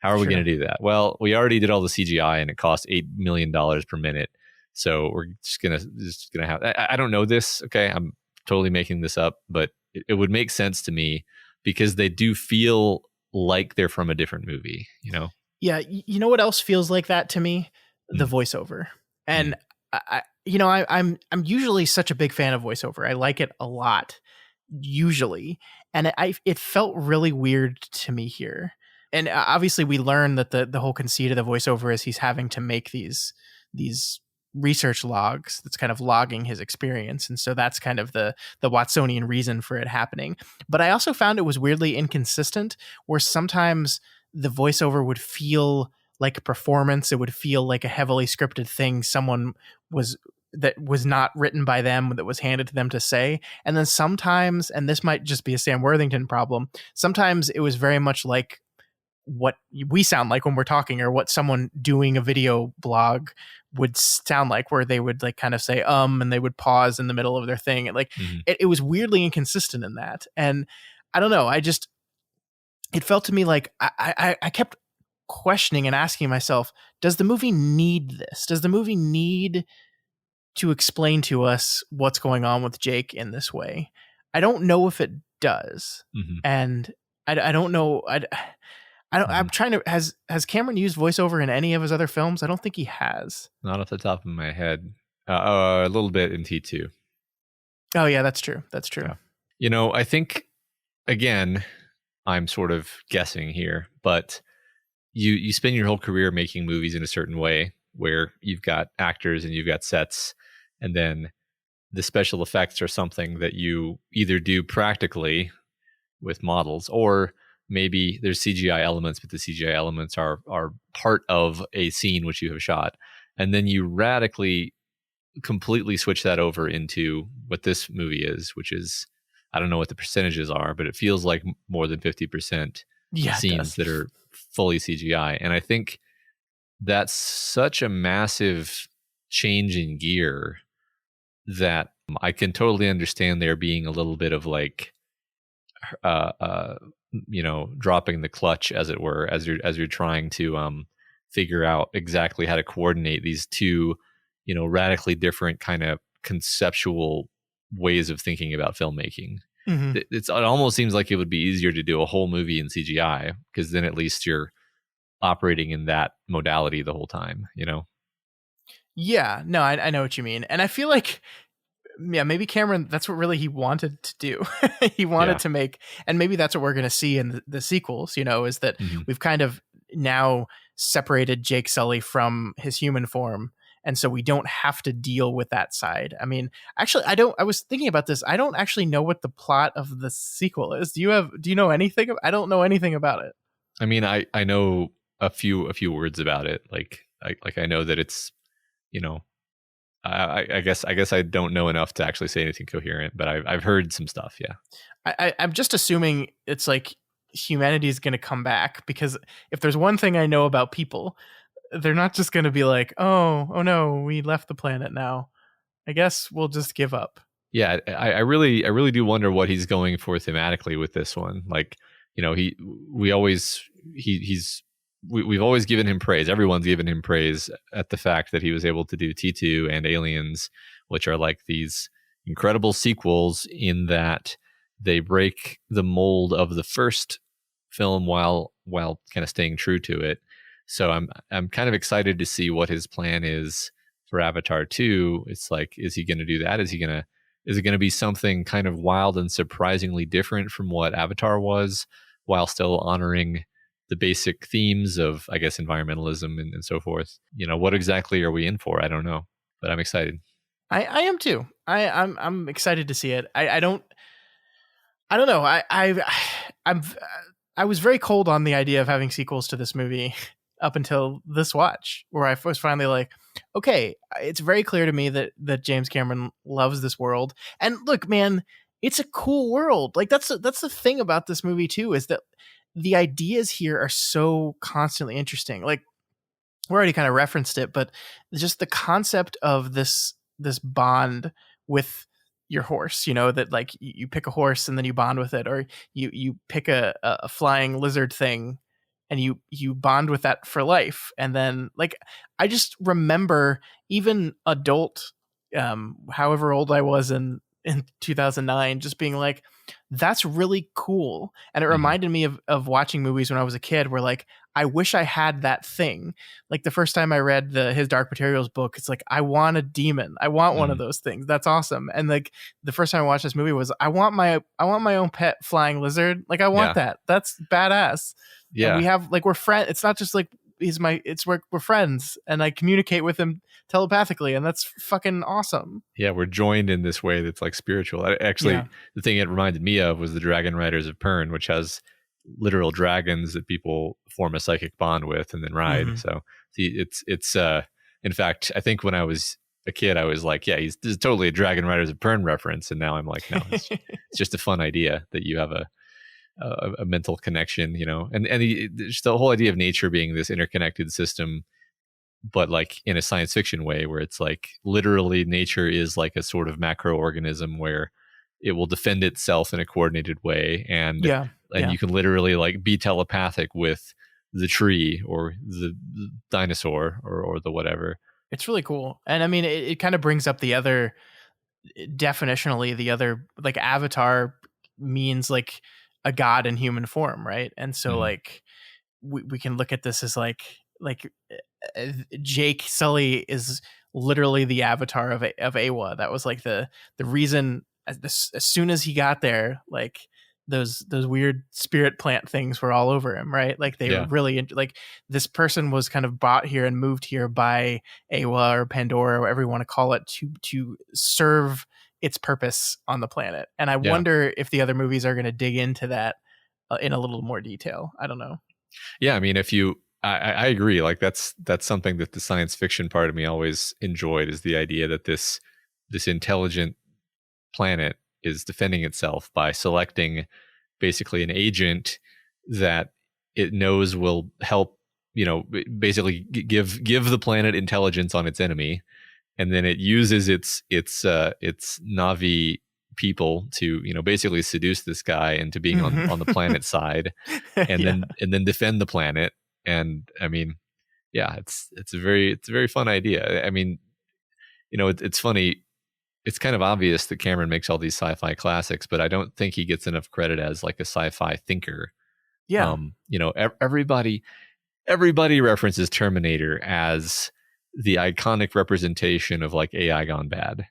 How are we going to do that? Well, we already did all the CGI and it cost $8 million per minute. So we're just gonna have. I don't know this. Okay, I'm totally making this up, but it would make sense to me because they do feel like they're from a different movie, you know? Yeah, you know what else feels like that to me? The Mm. voiceover. And I'm usually such a big fan of voiceover. I like it a lot, usually, and it felt really weird to me here. And obviously, we learn that the whole conceit of the voiceover is he's having to make these research logs that's kind of logging his experience, and so that's kind of the Watsonian reason for it happening. But I also found it was weirdly inconsistent, where sometimes the voiceover would feel like a performance. It would feel like a heavily scripted thing someone that was not written by them, that was handed to them to say. And then sometimes, and this might just be a Sam Worthington problem, sometimes it was very much like what we sound like when we're talking, or what someone doing a video blog would sound like, where they would like kind of say and they would pause in the middle of their thing. And like it was weirdly inconsistent in that. And I don't know, it felt to me like I kept questioning and asking myself, does the movie need this? Does the movie need to explain to us what's going on with Jake in this way? I don't know if it does. And I don't know. I'm trying to, has Cameron used voiceover in any of his other films? I don't think he has. Not off the top of my head. A little bit in T2. Oh yeah, that's true. That's true. Yeah. You know, I think, again, I'm sort of guessing here, but you spend your whole career making movies in a certain way, where you've got actors and you've got sets, and then the special effects are something that you either do practically with models, or maybe there's CGI elements, but the CGI elements are part of a scene which you have shot. And then you radically, completely switch that over into what this movie is, which is, I don't know what the percentages are, but it feels like more than 50% scenes that are fully CGI. And I think that's such a massive change in gear that I can totally understand there being a little bit of like, dropping the clutch, as it were, as you're trying to figure out exactly how to coordinate these two, radically different kind of conceptual ways of thinking about filmmaking. It almost seems like it would be easier to do a whole movie in CGI, because then at least you're operating in that modality the whole time, Yeah, no, I know what you mean. And I feel like, yeah, maybe Cameron, that's what really he wanted to do. He wanted to make, and maybe that's what we're going to see in the sequels, is that we've kind of now separated Jake Sully from his human form. And so we don't have to deal with that side. I mean, actually, I was thinking about this. I don't actually know what the plot of the sequel is. Do you know anything? I don't know anything about it. I mean, I know a few words about it. Like I know that it's, I guess I don't know enough to actually say anything coherent, but I've heard some stuff. Yeah. I'm just assuming it's like humanity is going to come back, because if there's one thing I know about people, they're not just going to be like, oh no, we left the planet now, I guess we'll just give up. Yeah. I really do wonder what he's going for thematically with this one. Like, we've always given him praise. Everyone's given him praise at the fact that he was able to do T2 and Aliens, which are like these incredible sequels in that they break the mold of the first film while kind of staying true to it. So I'm kind of excited to see what his plan is for Avatar 2. It's like, is he going to do that? Is it going to be something kind of wild and surprisingly different from what Avatar was, while still honoring the basic themes of, I guess, environmentalism and so forth? What exactly are we in for? I don't know, but I'm excited. I am too. I'm excited to see it. I don't know. I was very cold on the idea of having sequels to this movie up until this watch, where I was finally like, okay, it's very clear to me that James Cameron loves this world. And look, man, it's a cool world. Like that's the thing about this movie too, is that the ideas here are so constantly interesting. Like, we already kind of referenced it, but just the concept of this bond with your horse, that like you pick a horse and then you bond with it, or you pick a flying lizard thing and you bond with that for life. And then, like, I just remember even adult, however old I was in in 2009, just being like, that's really cool. And it reminded me of watching movies when I was a kid where like, I wish I had that thing. Like the first time I read his Dark Materials book, it's like, I want a demon. I want one of those things. That's awesome. And like the first time I watched this movie was, I want my own pet flying lizard. Like I want that. That's badass. Yeah. And we have like, we're friends. It's not just like, we're friends and I communicate with him telepathically, and that's fucking awesome. Yeah, we're joined in this way that's like spiritual. The thing it reminded me of was the Dragon Riders of Pern, which has literal dragons that people form a psychic bond with and then ride. So it's in fact, I think when I was a kid, I was like, yeah, this is totally a Dragon Riders of Pern reference, and now I'm like, no, it's just a fun idea that you have a mental connection, and just the whole idea of nature being this interconnected system, but like in a science fiction way, where it's like literally nature is like a sort of macroorganism where it will defend itself in a coordinated way, and you can literally like be telepathic with the tree or the dinosaur or the whatever. It's really cool. And I mean, it kind of brings up the other like Avatar means like a god in human form, right? And so like we can look at this as like Jake Sully is literally the avatar of Awa. That was like the reason as soon as he got there, like those weird spirit plant things were all over him, right? Like they were really like this person was kind of brought here and moved here by Awa or Pandora, or whatever you want to call it, to serve its purpose on the planet. And I wonder if the other movies are going to dig into that in a little more detail. I don't know. Yeah, I mean, I agree. Like that's something that the science fiction part of me always enjoyed, is the idea that this intelligent planet is defending itself by selecting basically an agent that it knows will help, basically give the planet intelligence on its enemy. And then it uses its Na'vi people to, basically seduce this guy into being on the planet side, and then defend the planet. And I mean, yeah, it's a very fun idea. I mean, it's funny. It's kind of obvious that Cameron makes all these sci-fi classics, but I don't think he gets enough credit as like a sci-fi thinker. Yeah. Everybody references Terminator as the iconic representation of like AI gone bad.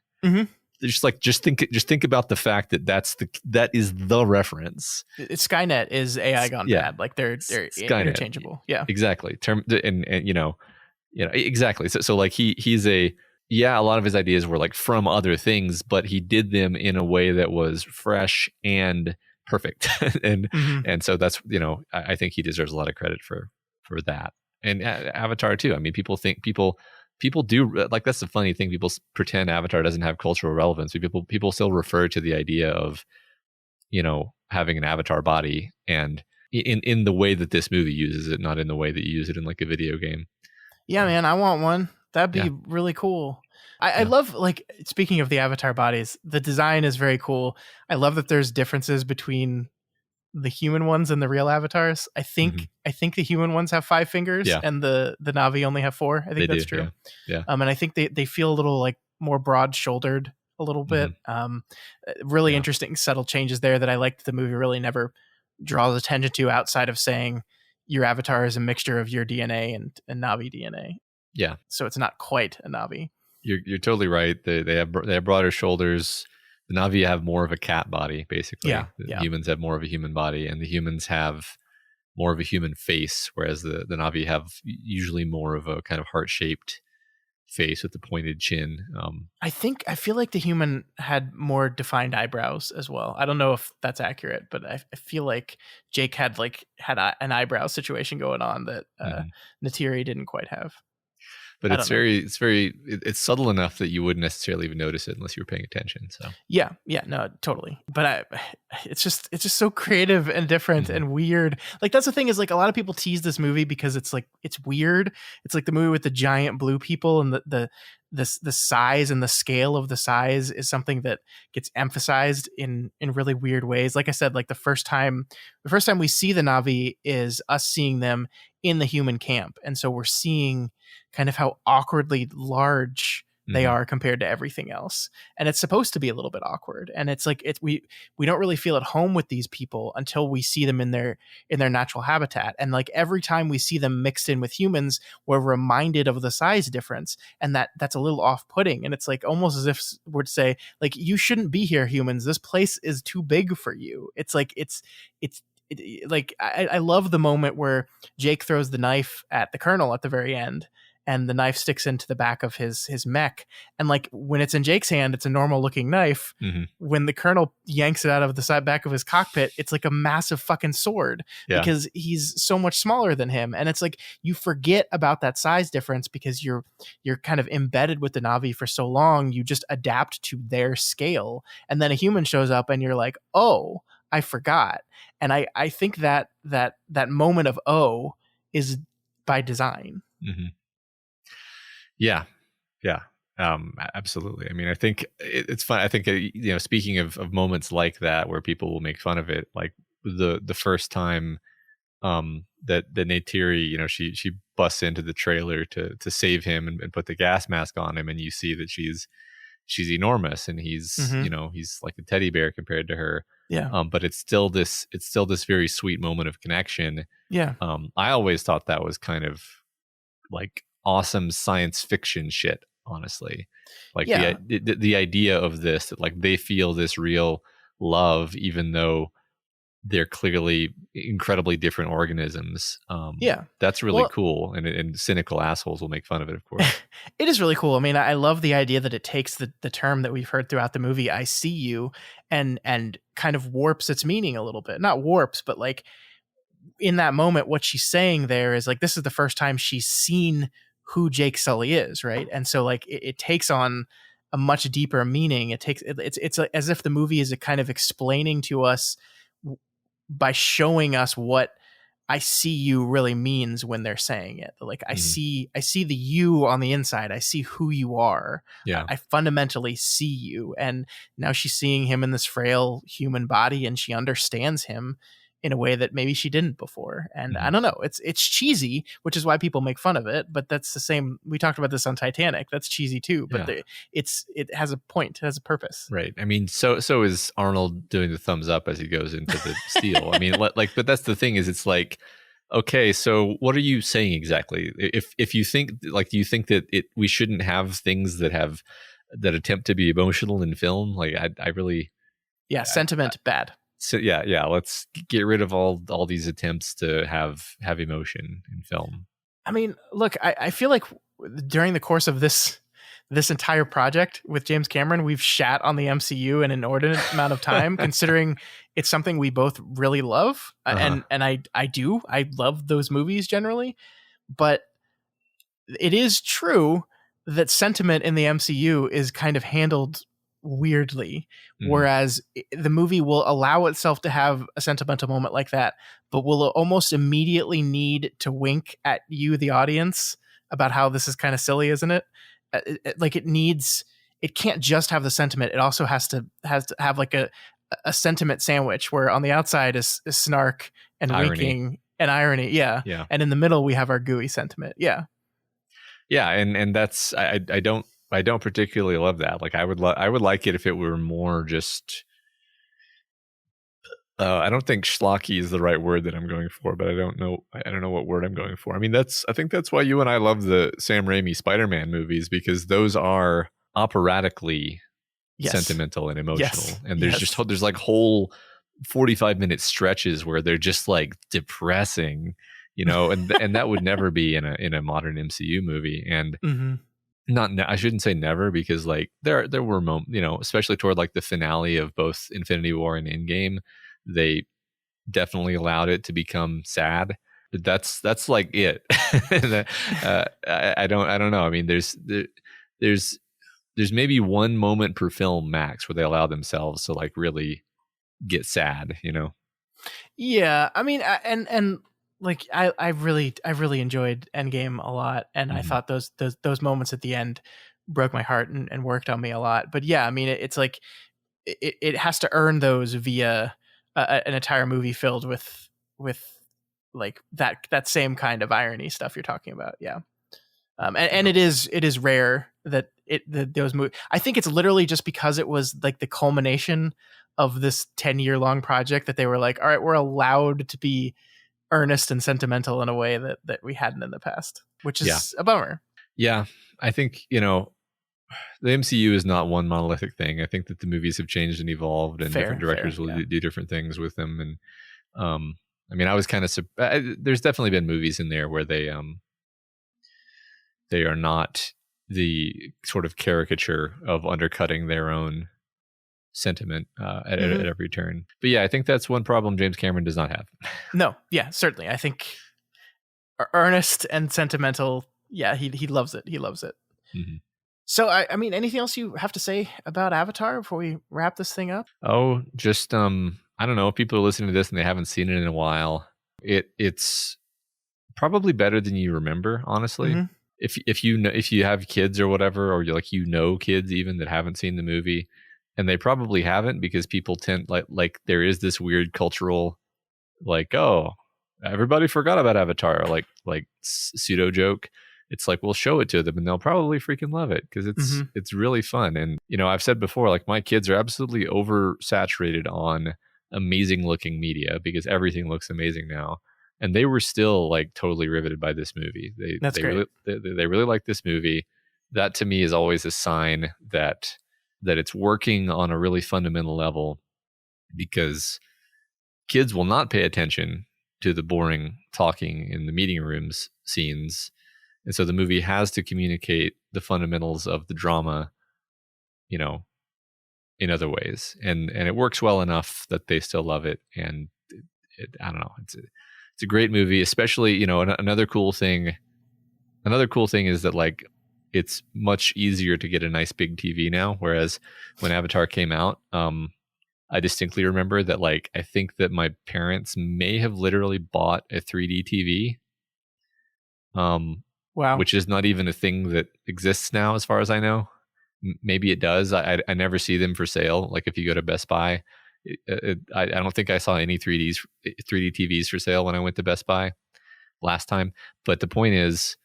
Just think about the fact that is the reference. Skynet is AI gone bad. Like they're Skynet, interchangeable. Yeah, exactly. And exactly. So like he's a lot of his ideas were like from other things, but he did them in a way that was fresh and perfect. and so that's I think he deserves a lot of credit for that. And Avatar too. I mean, people do, like, that's the funny thing. People pretend Avatar doesn't have cultural relevance. People still refer to the idea of, having an avatar body, and in the way that this movie uses it, not in the way that you use it in like a video game. Yeah, man, I want one. That'd be really cool. I love, like, speaking of the avatar bodies, the design is very cool. I love that there's differences between the human ones and the real avatars. I think the human ones have 5 fingers, and the Na'vi only have 4. I think that's true. Yeah. And I think they feel a little like more broad shouldered a little bit. Really interesting, subtle changes there that I liked. The movie really never draws attention to outside of saying your avatar is a mixture of your DNA and Na'vi DNA. Yeah. So it's not quite a Na'vi. You're totally right. They have broader shoulders. The Na'vi have more of a cat body, basically. The humans have more of a human body, and the humans have more of a human face, whereas the Na'vi have usually more of a kind of heart-shaped face with the pointed chin. I feel like the human had more defined eyebrows as well. I don't know if that's accurate, but I feel like Jake had an eyebrow situation going on that Neytiri didn't quite have. But it's subtle enough that you wouldn't necessarily even notice it unless you were paying attention. So yeah, no, totally. But it's just so creative and different and weird. Like, that's the thing, is like a lot of people tease this movie because it's like, it's weird. It's like the movie with the giant blue people, and the size and the scale of the size is something that gets emphasized in really weird ways. Like I said, like the first time we see the Na'vi is us seeing them in the human camp, and so we're seeing kind of how awkwardly large they Mhm. are compared to everything else. And it's supposed to be a little bit awkward. And it's like we don't really feel at home with these people until we see them in their natural habitat. And like every time we see them mixed in with humans, we're reminded of the size difference, and that's a little off-putting. And it's like almost as if we're to say, like, you shouldn't be here, humans. This place is too big for you. It's like like I love the moment where Jake throws the knife at the Colonel at the very end, and the knife sticks into the back of his mech. And like when it's in Jake's hand, it's a normal looking knife. Mhm. When the Colonel yanks it out of the side back of his cockpit, it's like a massive fucking sword, Yeah. because he's so much smaller than him. And it's like you forget about that size difference because you're kind of embedded with the Na'vi for so long, you just adapt to their scale. And then a human shows up and you're like, oh, I forgot. And I think that moment of oh is by design. Mhm. Yeah. Yeah. Absolutely. I mean, I think it's fun. I think, speaking of moments like that where people will make fun of it, like the first time that Neytiri, she busts into the trailer to save him and put the gas mask on him, and you see that she's enormous, and he's Mhm. he's like a teddy bear compared to her. Yeah. But it's still this very sweet moment of connection. Yeah. I always thought that was kind of like awesome science fiction shit, honestly. Like Yeah. the idea of this, that like they feel this real love even though they're clearly incredibly different organisms. Yeah. That's really Well- cool, and cynical assholes will make fun of it, of course. It is really cool. I mean, I love the idea that it takes the term that we've heard throughout the movie, I see you, and kind of warps its meaning a little bit. Not warps, but like in that moment, what she's saying there is like, this is the first time she's seen who Jake Sully is, right? And so like it takes on a much deeper meaning. It's like as if the movie is a kind of explaining to us by showing us what I see you really means when they're saying it. Like I see the you on the inside. I see who you are. Yeah. I fundamentally see you. And now she's seeing him in this frail human body, and she understands him in a way that maybe she didn't before. And I don't know, it's cheesy, which is why people make fun of it. But that's the same. We talked about this on Titanic. That's cheesy too. But it has a point. It has a purpose. Right. I mean, so is Arnold doing the thumbs up as he goes into the steel. I mean, like, but that's the thing is, it's like, okay, so what are you saying exactly? If you think, like, do you think that we shouldn't have things that attempt to be emotional in film? Like, I really, sentiment bad. So yeah, let's get rid of all these attempts to have emotion in film. I mean, look, I feel like during the course of this entire project with James Cameron, we've shat on the MCU an inordinate amount of time, considering it's something we both really love. And I love those movies generally, but it is true that sentiment in the MCU is kind of handled weirdly, whereas the movie will allow itself to have a sentimental moment like that, but will almost immediately need to wink at you, the audience, about how this is kind of silly, isn't it? It can't just have the sentiment. It also has to have like a sentiment sandwich where on the outside is snark and irony. winking and irony. Yeah. And in the middle we have our gooey sentiment. Yeah. Yeah. And that's, I don't particularly love that. Like I would like it if it were more just, I don't think schlocky is the right word that I'm going for, but I don't know what word I'm going for. I mean, I think that's why you and I love the Sam Raimi Spider-Man movies, because those are operatically sentimental and emotional. And there's like whole 45-minute stretches where they're just like depressing, and that would never be in a modern MCU movie. And I shouldn't say never, because like there were moments, especially toward like the finale of both Infinity War and Endgame, they definitely allowed it to become sad. But that's like it. I don't know. I mean, there's maybe one moment per film max where they allow themselves to like really get sad. Yeah, I mean, and like I really enjoyed Endgame a lot, and I thought those moments at the end broke my heart and worked on me a lot. But yeah, I mean, it's like it has to earn those via an entire movie filled with like that same kind of irony stuff you're talking about. Yeah, and it is rare those movies. I think it's literally just because it was like the culmination of this 10-year long project that they were like, all right, we're allowed to be earnest and sentimental in a way that we hadn't in the past, which is a bummer. Yeah. I think, the MCU is not one monolithic thing. I think that the movies have changed and evolved, and different directors will do different things with them. And I mean, I was kind of there's definitely been movies in there where they are not the sort of caricature of undercutting their own sentiment at every turn. But yeah, I think that's one problem James Cameron does not have. No, yeah, certainly. I think earnest and sentimental. Yeah, he loves it. He loves it. Mm-hmm. So, I mean, anything else you have to say about Avatar before we wrap this thing up? Oh, just, I don't know. If people are listening to this and they haven't seen it in a while, it's probably better than you remember, honestly. Mm-hmm. If you have kids or whatever, or you're kids even that haven't seen the movie, and they probably haven't, because people tend like there is this weird cultural, oh, everybody forgot about Avatar, like pseudo joke. It's like, we'll show it to them and they'll probably freaking love it because it's really fun. And, I've said before, like, my kids are absolutely oversaturated on amazing looking media because everything looks amazing now. And they were still like totally riveted by this movie. They really like this movie. That to me is always a sign that it's working on a really fundamental level, because kids will not pay attention to the boring talking in the meeting rooms scenes. And so the movie has to communicate the fundamentals of the drama, in other ways. And it works well enough that they still love it. And I don't know, it's a great movie, especially, another cool thing is that, like, it's much easier to get a nice big TV now. Whereas when Avatar came out, I distinctly remember that, like, I think that my parents may have literally bought a 3D TV. Wow. Which is not even a thing that exists now, as far as I know. Maybe it does. I never see them for sale. Like, if you go to Best Buy, I don't think I saw any 3D TVs for sale when I went to Best Buy last time. But the point is,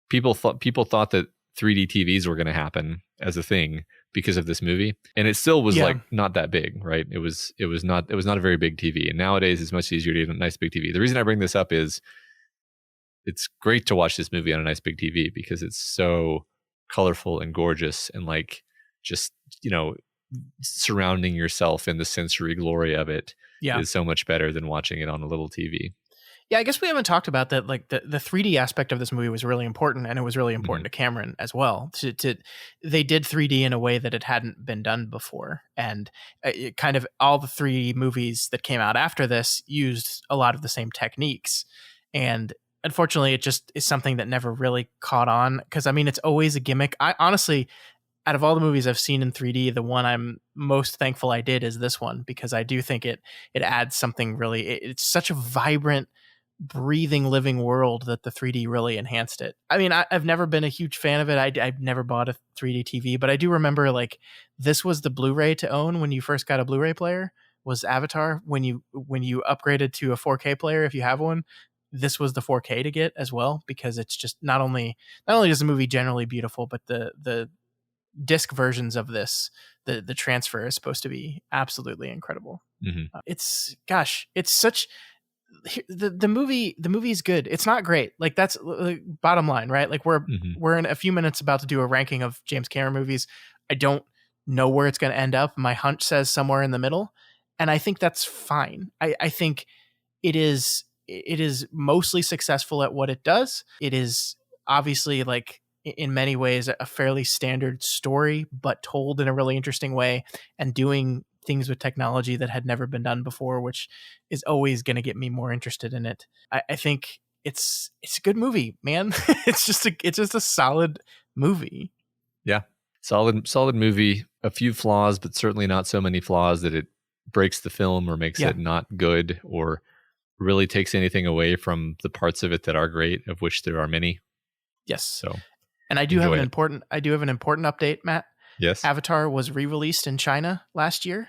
people thought that 3D TVs were going to happen as a thing because of this movie, and it still was like not that big, right? It was not a very big TV. And nowadays, it's much easier to get a nice big TV. The reason I bring this up is, it's great to watch this movie on a nice big TV because it's so colorful and gorgeous, and like, just, surrounding yourself in the sensory glory of it is so much better than watching it on a little TV. Yeah, I guess we haven't talked about that. Like, the 3D aspect of this movie was really important, and it was really important to Cameron as well. They did 3D in a way that it hadn't been done before, and it kind of all the 3D movies that came out after this used a lot of the same techniques, and unfortunately, it just is something that never really caught on, because, I mean, it's always a gimmick. I honestly, out of all the movies I've seen in 3D, the one I'm most thankful I did is this one, because I do think it adds something really. It's such a vibrant, breathing, living world that the 3D really enhanced it. I mean, I've never been a huge fan of it. I've never bought a 3D TV, but I do remember, like, this was the Blu-ray to own when you first got a Blu-ray player, was Avatar. When you upgraded to a 4K player, if you have one, this was the 4K to get as well, because it's just not only is the movie generally beautiful, but the disc versions of this, the transfer is supposed to be absolutely incredible. Mm-hmm. It's such, the movie is good. It's not great. Like, that's bottom line, right? Like, we're in a few minutes about to do a ranking of James Cameron movies. I don't know where it's going to end up. My hunch says somewhere in the middle, and I think that's fine. I think it is mostly successful at what it does. It is obviously, like, in many ways, a fairly standard story, but told in a really interesting way, and doing things with technology that had never been done before, which is always going to get me more interested in it. I think it's a good movie, man. it's just a solid movie. Yeah. Solid movie. A few flaws, but certainly not so many flaws that it breaks the film or makes it not good, or really takes anything away from the parts of it that are great, of which there are many. Yes. So, and I do have an important update, Matt. Yes. Avatar was re-released in China last year,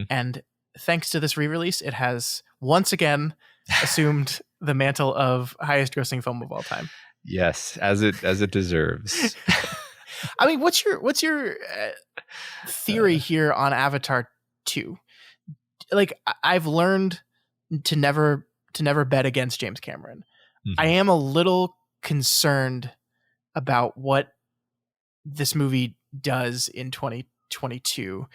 and thanks to this re-release, it has once again assumed the mantle of highest grossing film of all time. Yes, as it deserves. I mean, what's your theory here on Avatar 2? Like, I've learned to never bet against James Cameron. Mhm. I am a little concerned about what this movie does in 2022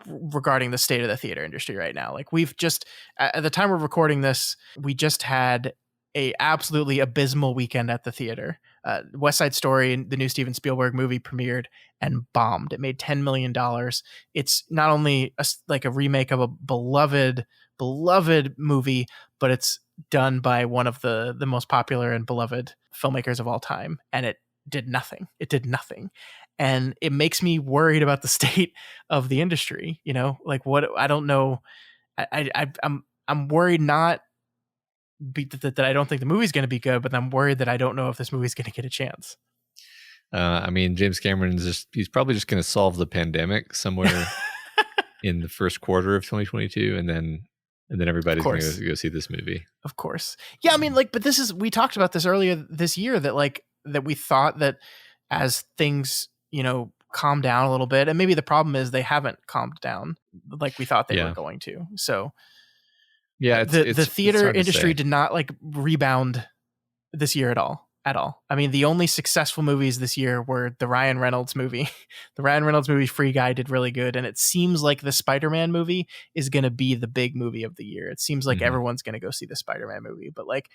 regarding the state of the theater industry right now. Like, we've just, at the time we're recording this, we just had a absolutely abysmal weekend at the theater. West Side Story, the new Steven Spielberg movie, premiered and bombed. It made $10 million. It's not only like a remake of a beloved movie, but it's done by one of the most popular and beloved filmmakers of all time, and it did nothing. And it makes me worried about the state of the industry. You know, like, what, I don't know. I'm worried not that I don't think the movie's going to be good, but I'm worried that I don't know if this movie's going to get a chance. I mean, James Cameron's he's probably just going to solve the pandemic somewhere in the first quarter of 2022, and then everybody's going to go see this movie. Of course. Yeah, I mean, like, but we talked about this earlier this year, that we thought that as things, calm down a little bit, and maybe the problem is they haven't calmed down like we thought they were going to. So yeah, the theater industry did not like rebound this year at all. I mean, the only successful movies this year were the Ryan Reynolds movie. The Ryan Reynolds movie Free Guy did really good, and it seems like the Spider-Man movie is going to be the big movie of the year. It seems like everyone's going to go see the Spider-Man movie, but like,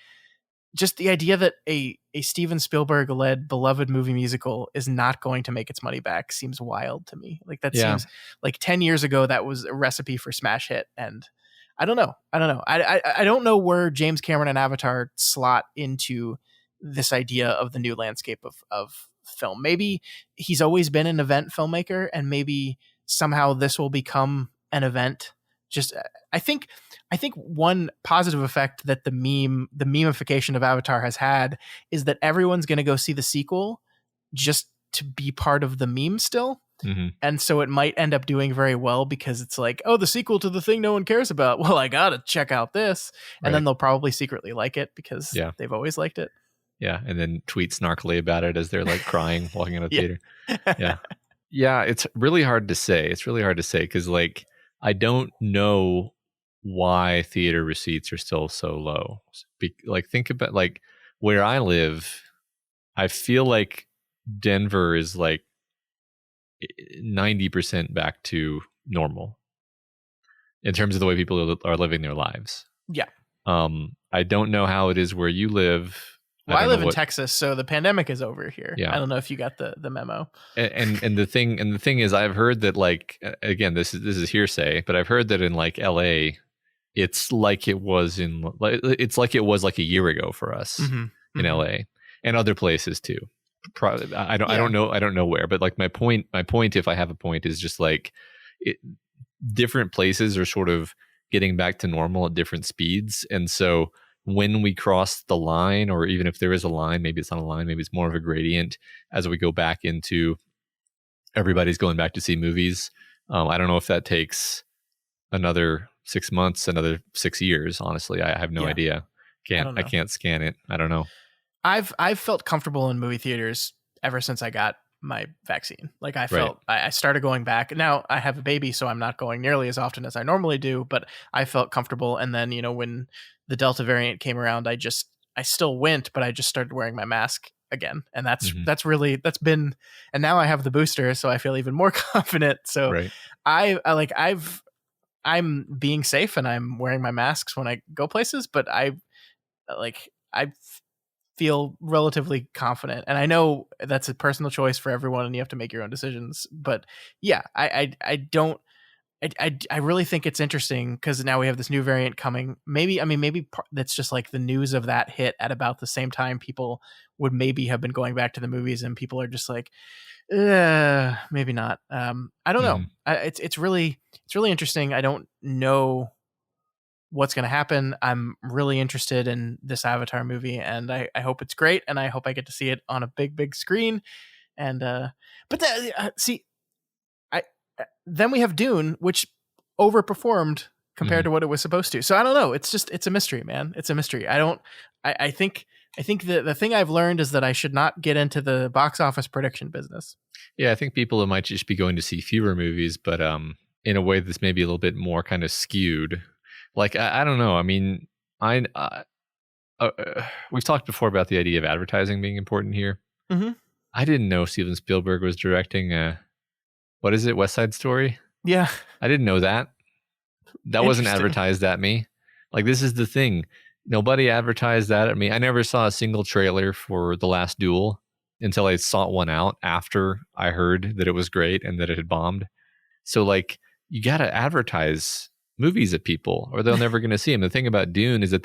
just the idea that a Steven Spielberg led beloved movie musical is not going to make its money back seems wild to me. Like, that seems like 10 years ago that was a recipe for smash hit, and I don't know. I don't know where James Cameron and Avatar slot into this idea of the new landscape of film. Maybe he's always been an event filmmaker, and maybe somehow this will become an event. Just, I think one positive effect that the memification of Avatar has had is that everyone's going to go see the sequel just to be part of the meme still. Mm-hmm. And so it might end up doing very well because it's like, oh, the sequel to the thing no one cares about. Well, I got to check out this. And then they'll probably secretly like it because they've always liked it. Yeah. And then tweet snarkily about it as they're like crying, walking out of the theater. Yeah. Yeah. It's really hard to say. Because like, I don't know why theater receipts are still so low. Like, think about like where I live. I feel like Denver is like 90% back to normal in terms of the way people are living their lives. Yeah. I don't know how it is where you live. Well, I live in Texas, so the pandemic is over here. Yeah. I don't know if you got the memo. And the thing is, I've heard that, like, again, this is hearsay, but I've heard that in like LA, it's like it was like a year ago for us in LA and other places too. I don't know where, but like my point, if I have a point, is just like different places are sort of getting back to normal at different speeds, and so when we cross the line, or even if there is a line, maybe it's not a line, maybe it's more of a gradient as we go back into everybody's going back to see movies. I don't know if that takes another 6 months, another 6 years. Honestly, I have no idea. I can't scan it. I don't know. I've felt comfortable in movie theaters ever since I got my vaccine. Like, I felt I started going back. Now I have a baby, so I'm not going nearly as often as I normally do, but I felt comfortable. And then, when the Delta variant came around, I still went, but I just started wearing my mask again. And that's been, and now I have the booster, so I feel even more confident. So I'm being safe and I'm wearing my masks when I go places, but I feel relatively confident. And I know that's a personal choice for everyone and you have to make your own decisions. But yeah, I really think it's interesting because now we have this new variant coming. Maybe that's just like the news of that hit at about the same time people would maybe have been going back to the movies, and people are just like, maybe not. I don't know. It's really interesting. I don't know what's going to happen. I'm really interested in this Avatar movie, and I hope it's great, and I hope I get to see it on a big screen. And then we have Dune, which overperformed compared to what it was supposed to. So I don't know. It's a mystery, man. It's a mystery. I think I think the thing I've learned is that I should not get into the box office prediction business. Yeah, I think people might just be going to see fewer movies, but in a way that's maybe a little bit more kind of skewed. Like I don't know. I mean, we've talked before about the idea of advertising being important here. Mm-hmm. I didn't know Steven Spielberg was directing what is it, West Side Story? Yeah. I didn't know that. That wasn't advertised at me. Like, this is the thing. Nobody advertised that at me. I never saw a single trailer for The Last Duel until I sought one out after I heard that it was great and that it had bombed. So, like, you got to advertise movies at people or they're never going to see them. The thing about Dune is that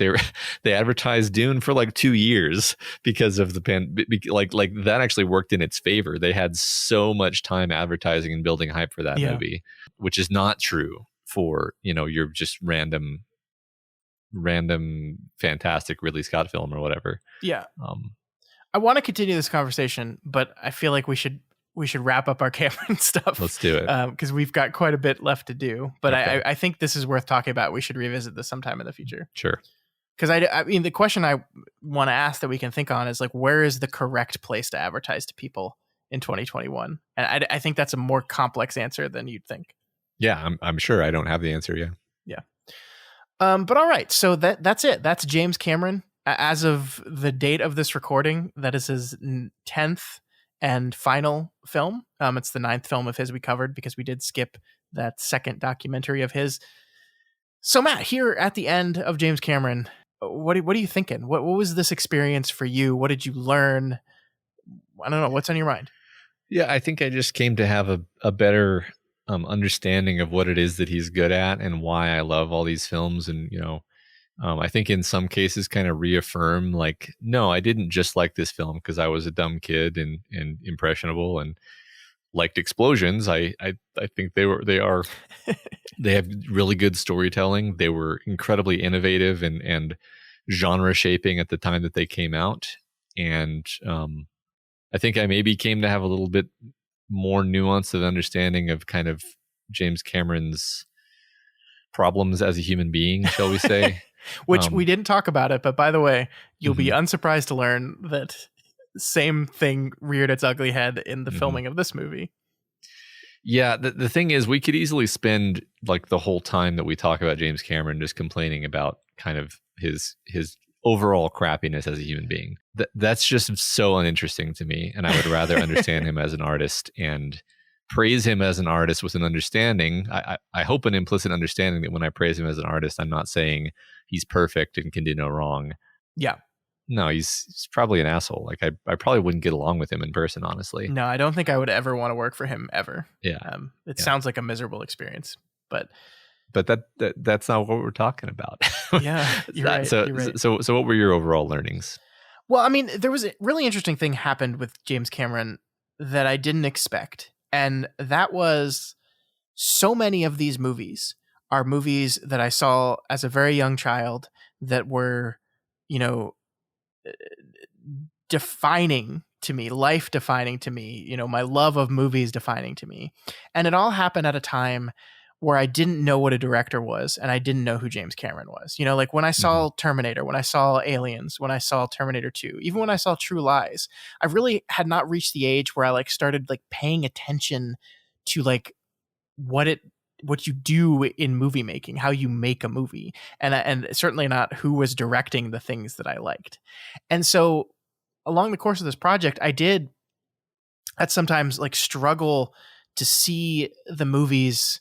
they advertised Dune for like 2 years because of the like that actually worked in its favor. They had so much time advertising and building hype for that movie, which is not true for, your just random fantastic Ridley Scott film or whatever. Yeah. I want to continue this conversation, but I feel like we should wrap up our Cameron stuff. Let's do it. Because we've got quite a bit left to do. But Okay. I think this is worth talking about. We should revisit this sometime in the future. Sure. Because I mean, the question I want to ask that we can think on is like, where is the correct place to advertise to people in 2021? And I think that's a more complex answer than you'd think. Yeah, I'm sure I don't have the answer yet. Yeah. But all right. So that's it. That's James Cameron. As of the date of this recording, that is his 10th and final film. It's the 9th film of his we covered because we did skip that second documentary of his. So Matt, here at the end of James Cameron, what are you thinking? What was this experience for you? What did you learn? I don't know. What's on your mind? Yeah, I think I just came to have a better understanding of what it is that he's good at and why I love all these films. And, I think in some cases kind of reaffirm like, no, I didn't just like this film because I was a dumb kid and impressionable and liked explosions. I think they have really good storytelling. They were incredibly innovative and genre shaping at the time that they came out. And I think I maybe came to have a little bit more nuance of understanding of kind of James Cameron's problems as a human being, shall we say. Which we didn't talk about it, but by the way, you'll be unsurprised to learn that same thing reared its ugly head in the filming of this movie. Yeah, the thing is, we could easily spend like the whole time that we talk about James Cameron just complaining about kind of his overall crappiness as a human being. That's just so uninteresting to me, and I would rather understand him as an artist and praise him as an artist with an understanding. I hope an implicit understanding that when I praise him as an artist, I'm not saying he's perfect and can do no wrong. Yeah. No, he's probably an asshole. Like I probably wouldn't get along with him in person, honestly. No, I don't think I would ever want to work for him ever. Yeah. It sounds like a miserable experience, but that's not what we're talking about. Yeah, you're right. So what were your overall learnings? Well, I mean, there was a really interesting thing happened with James Cameron that I didn't expect. And that was so many of these movies are movies that I saw as a very young child that were, defining to me, life defining to me, my love of movies defining to me. And it all happened at a time where I didn't know what a director was and I didn't know who James Cameron was. Like when I saw Terminator, when I saw Aliens, when I saw Terminator 2, even when I saw True Lies, I really had not reached the age where I like started like paying attention to like what you do in movie making, how you make a movie, and certainly not who was directing the things that I liked. And so along the course of this project, I did at sometimes like struggle to see the movies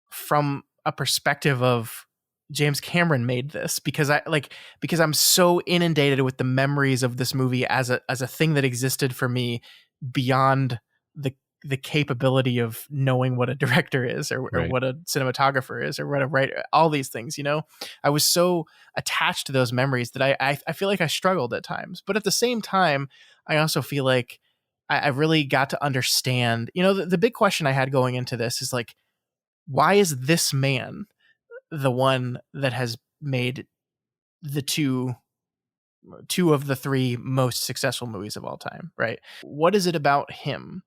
from a perspective of James Cameron made this because I'm so inundated with the memories of this movie as a thing that existed for me beyond the capability of knowing what a director is or what a cinematographer is or what a writer, all these things, I was so attached to those memories that I feel like I struggled at times. But at the same time, I also feel like I really got to understand, the big question I had going into this is like, why is this man the one that has made the two of the three most successful movies of all time, right? What is it about him?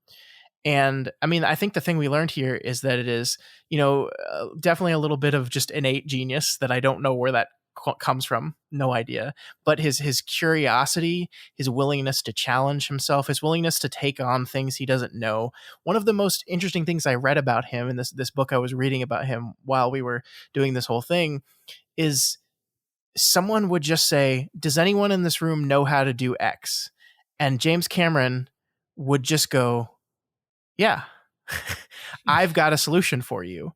And I mean, I think the thing we learned here is that it is, definitely a little bit of just innate genius that I don't know where that comes from, no idea. But his curiosity, his willingness to challenge himself, his willingness to take on things he doesn't know. One of the most interesting things I read about him in this book I was reading about him while we were doing this whole thing is someone would just say, does anyone in this room know how to do X? And James Cameron would just go, yeah, I've got a solution for you.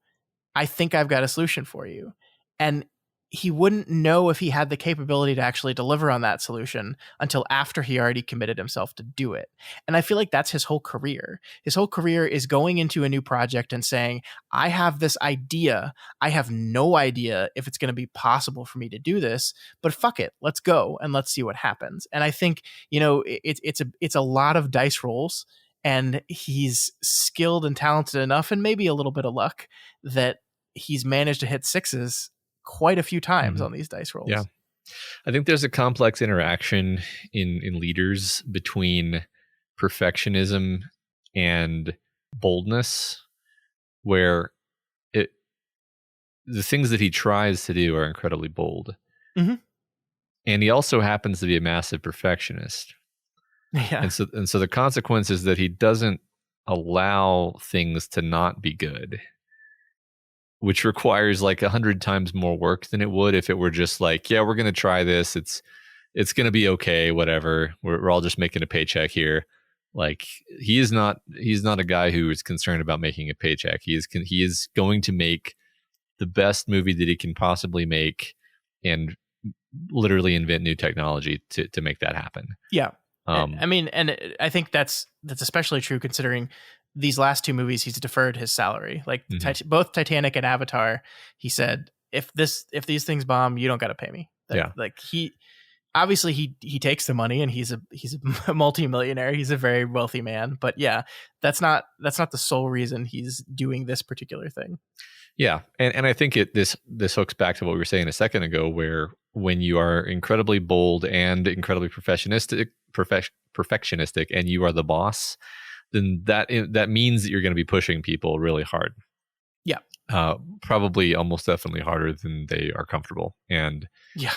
I think I've got a solution for you. And he wouldn't know if he had the capability to actually deliver on that solution until after he already committed himself to do it. And I feel like that's his whole career. His whole career is going into a new project and saying, I have this idea. I have no idea if it's going to be possible for me to do this, but fuck it. Let's go and let's see what happens. And I think, it's a lot of dice rolls, and he's skilled and talented enough, and maybe a little bit of luck, that he's managed to hit sixes quite a few times on these dice rolls. Yeah. I think there's a complex interaction in leaders between perfectionism and boldness, where the things that he tries to do are incredibly bold. Mm-hmm. And he also happens to be a massive perfectionist. Yeah. And so the consequence is that he doesn't allow things to not be good, which requires like 100 times more work than it would if it were just like, yeah, we're going to try this. It's going to be okay. Whatever. We're all just making a paycheck here. Like he's not a guy who is concerned about making a paycheck. He is going to make the best movie that he can possibly make and literally invent new technology to make that happen. Yeah. I mean, and I think that's especially true considering these last two movies, he's deferred his salary. Like both Titanic and Avatar, he said, if these things bomb, you don't got to pay me. Like he obviously he takes the money, and he's a multimillionaire. He's a very wealthy man. But yeah, that's not the sole reason he's doing this particular thing. Yeah, and I think this hooks back to what we were saying a second ago, where when you are incredibly bold and incredibly perfectionistic, and you are the boss, then that means that you're going to be pushing people really hard. Yeah, probably almost definitely harder than they are comfortable. And yeah,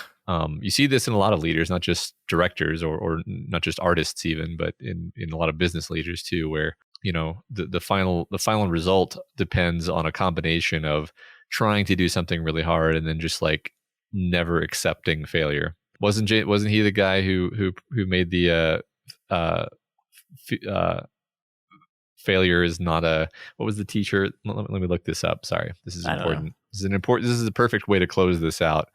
you see this in a lot of leaders, not just directors or not just artists even, but in a lot of business leaders too, where the final result depends on a combination of trying to do something really hard and then just like never accepting failure. Wasn't he the guy who made the failure is not a, what was the t-shirt? Let me look this up. Sorry, this is important. This is the perfect way to close this out.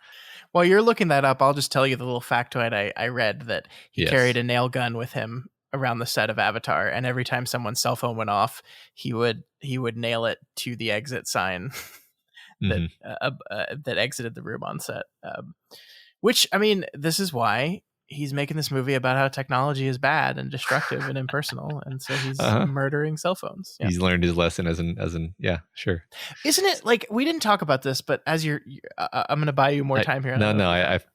While you're looking that up, I'll just tell you the little factoid I read, that he carried a nail gun with him around the set of Avatar, and every time someone's cell phone went off, he would nail it to the exit sign that exited the room on set. Which, I mean, this is why he's making this movie about how technology is bad and destructive and impersonal, and so he's murdering cell phones. Yeah. He's learned his lesson as in yeah, sure. Isn't it like, we didn't talk about this, but as I'm going to buy you more time here.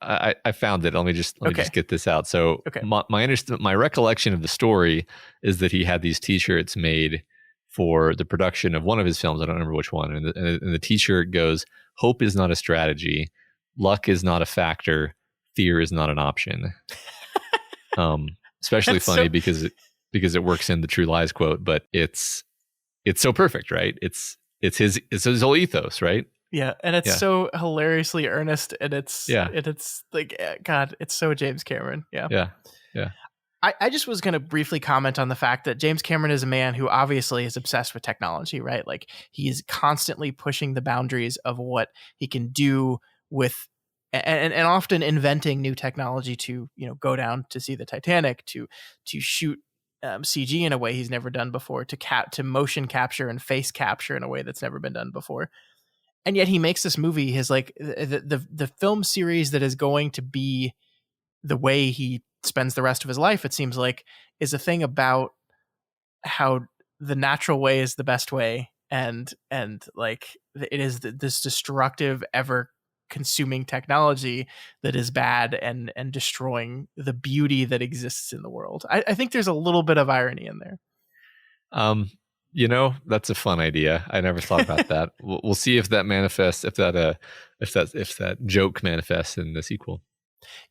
I found it. Let me just get this out. So my recollection of the story is that he had these T-shirts made for the production of one of his films. I don't remember which one. And the T-shirt goes, "Hope is not a strategy. Luck is not a factor. Fear is not an option." Especially that's funny because it works in the True Lies quote, but it's so perfect, right? It's his whole ethos, right? Yeah, and it's so hilariously earnest, and it's like, God, it's so James Cameron. Yeah. I just was going to briefly comment on the fact that James Cameron is a man who obviously is obsessed with technology, right? Like he's constantly pushing the boundaries of what he can do with. And often inventing new technology to, go down to see the Titanic, to shoot CG in a way he's never done before, to motion capture and face capture in a way that's never been done before. And yet he makes this movie, his like the film series that is going to be the way he spends the rest of his life, it seems like, is a thing about how the natural way is the best way, and like it is this destructive, ever consuming technology that is bad and destroying the beauty that exists in the world. I think there's a little bit of irony in there. That's a fun idea. I never thought about that. We'll see if that manifests, if that joke manifests in the sequel.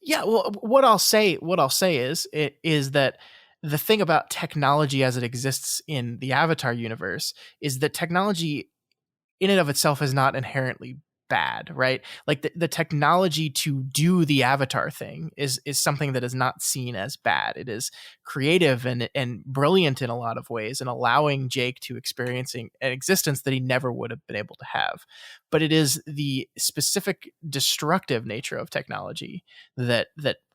Yeah, well, what I'll say is that the thing about technology as it exists in the Avatar universe is that technology in and of itself is not inherently bad, right? Like the technology to do the Avatar thing is something that is not seen as bad. It is creative and brilliant in a lot of ways, and allowing Jake to experiencing an existence that he never would have been able to have. But it is the specific destructive nature of technology that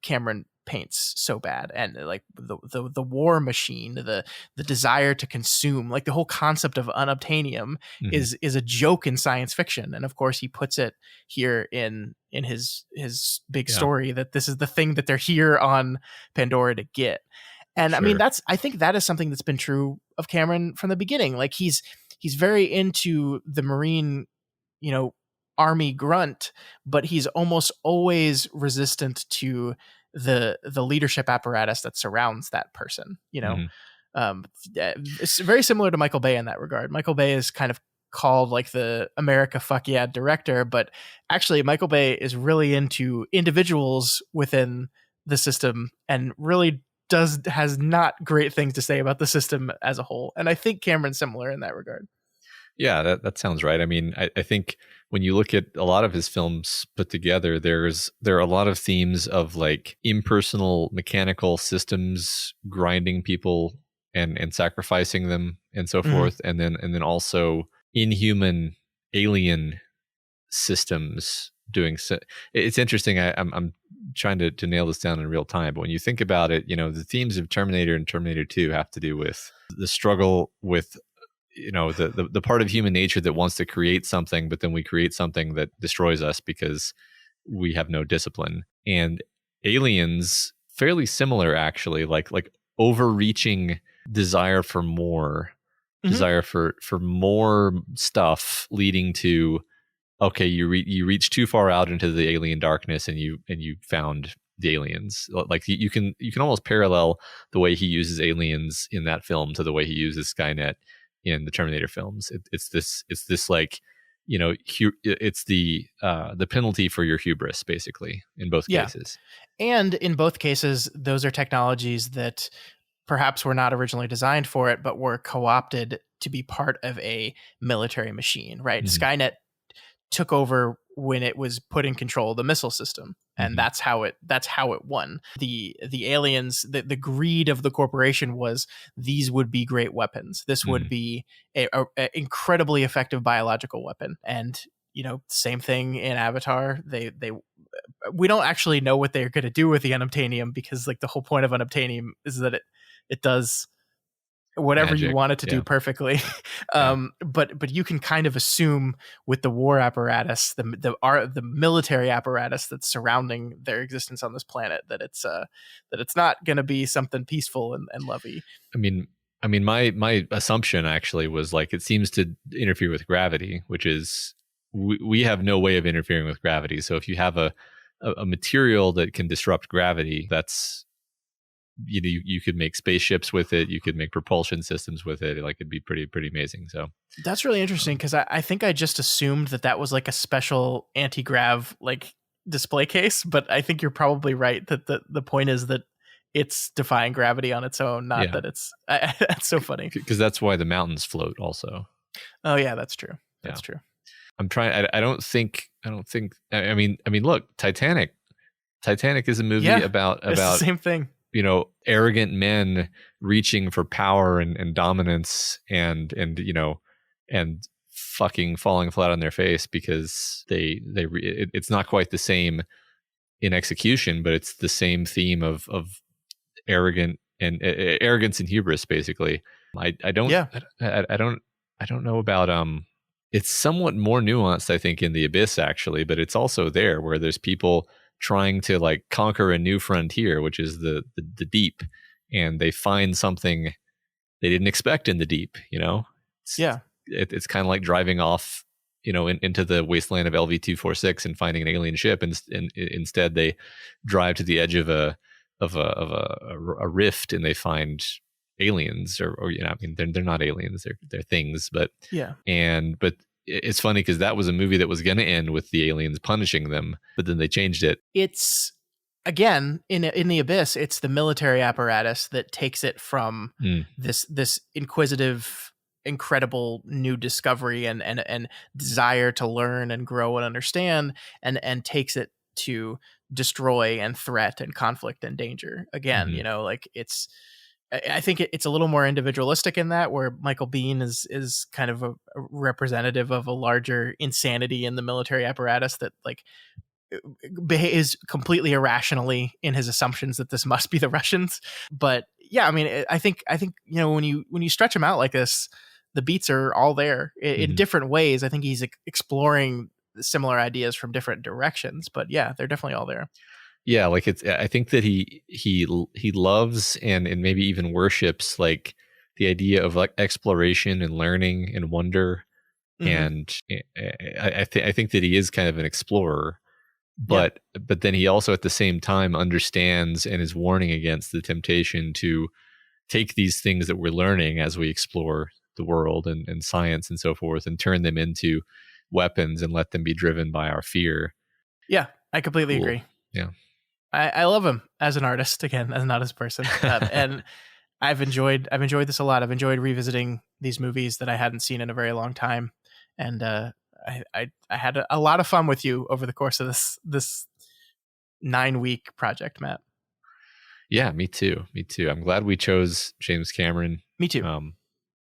Cameron paints so bad, and like the war machine, the desire to consume, like the whole concept of unobtainium is a joke in science fiction. And of course he puts it here in his big story, that this is the thing that they're here on Pandora to get. And I mean, I think that is something that's been true of Cameron from the beginning. Like he's very into the Marine, army grunt, but he's almost always resistant to the leadership apparatus that surrounds that person. It's very similar to Michael Bay in that regard. Michael Bay is kind of called like the America fuck yeah director, but actually Michael Bay is really into individuals within the system and really has not great things to say about the system as a whole. And I think Cameron's similar in that regard. Yeah, that sounds right. I mean, I think when you look at a lot of his films put together, there are a lot of themes of like impersonal mechanical systems grinding people and sacrificing them and so forth, and then also inhuman alien systems doing so. It's interesting. I'm trying to nail this down in real time, but when you think about it, the themes of Terminator and Terminator 2 have to do with the struggle with the part of human nature that wants to create something, but then we create something that destroys us because we have no discipline. And Aliens, fairly similar actually, like overreaching desire for more, desire for more stuff, leading to you reach too far out into the alien darkness and you found the aliens. Like you can almost parallel the way he uses aliens in that film to the way he uses Skynet in the Terminator films. It's this like, it's the penalty for your hubris, basically, in both cases. And in both cases, those are technologies that perhaps were not originally designed for it, but were co-opted to be part of a military machine, right? Skynet took over when it was put in control of the missile system, and that's how it won. The aliens, the greed of the corporation was these would be great weapons. This would be a incredibly effective biological weapon. And same thing in Avatar. We don't actually know what they're going to do with the unobtainium, because like the whole point of unobtainium is that it does whatever magic. You want it to do perfectly. But you can kind of assume with the war apparatus, the military apparatus that's surrounding their existence on this planet, that it's not going to be something peaceful and lovey. I mean, my assumption actually was like, it seems to interfere with gravity, which is we have no way of interfering with gravity. So if you have a material that can disrupt gravity, that's you could make spaceships with it. You could make propulsion systems with it. Like it'd be pretty amazing. So that's really interesting, because I think I just assumed that was like a special anti-grav like display case, but I think you're probably right that the point is that it's defying gravity on its own, not that it's. That's so funny, because that's why the mountains float also. Oh yeah, that's true. That's true. I'm trying. I don't think. I mean, look, Titanic. Titanic is a movie about the same thing. Arrogant men reaching for power and dominance and fucking falling flat on their face because it's not quite the same in execution, but it's the same theme of arrogance and hubris, basically. I don't know about it's somewhat more nuanced, I think, in The Abyss actually, but it's also there where there's people trying to like conquer a new frontier, which is the deep, and they find something they didn't expect in the deep. It's kind of like driving off into the wasteland of LV-246 and finding an alien ship, and instead they drive to the edge of a rift and they find aliens, or I mean, they're not aliens, they're things, but Yeah. but it's funny because that was a movie that was going to end with the aliens punishing them, but then they changed it. It's, again, in the Abyss, it's the military apparatus that takes it from this inquisitive, incredible new discovery and desire to learn and grow and understand, and takes it to destroy and threat and conflict and danger. Again, like it's, I think it's a little more individualistic in that, where Michael Biehn is kind of a representative of a larger insanity in the military apparatus that like is completely irrationally in his assumptions that this must be the Russians. But yeah, I mean, I think when you stretch him out like this, the beats are all there in different ways. I think he's exploring similar ideas from different directions, but yeah, they're definitely all there. Yeah, like I think that he loves and maybe even worships like the idea of like exploration and learning and wonder, and I think that he is kind of an explorer, but then he also at the same time understands and is warning against the temptation to take these things that we're learning as we explore the world and science and so forth, and turn them into weapons and let them be driven by our fear. Yeah, I completely agree. Yeah. I love him as an artist, again, as not as a person. And I've enjoyed this a lot. I've enjoyed revisiting these movies that I hadn't seen in a very long time. And I had a lot of fun with you over the course of this 9-week project, Matt. Yeah, me too. I'm glad we chose James Cameron. Me too.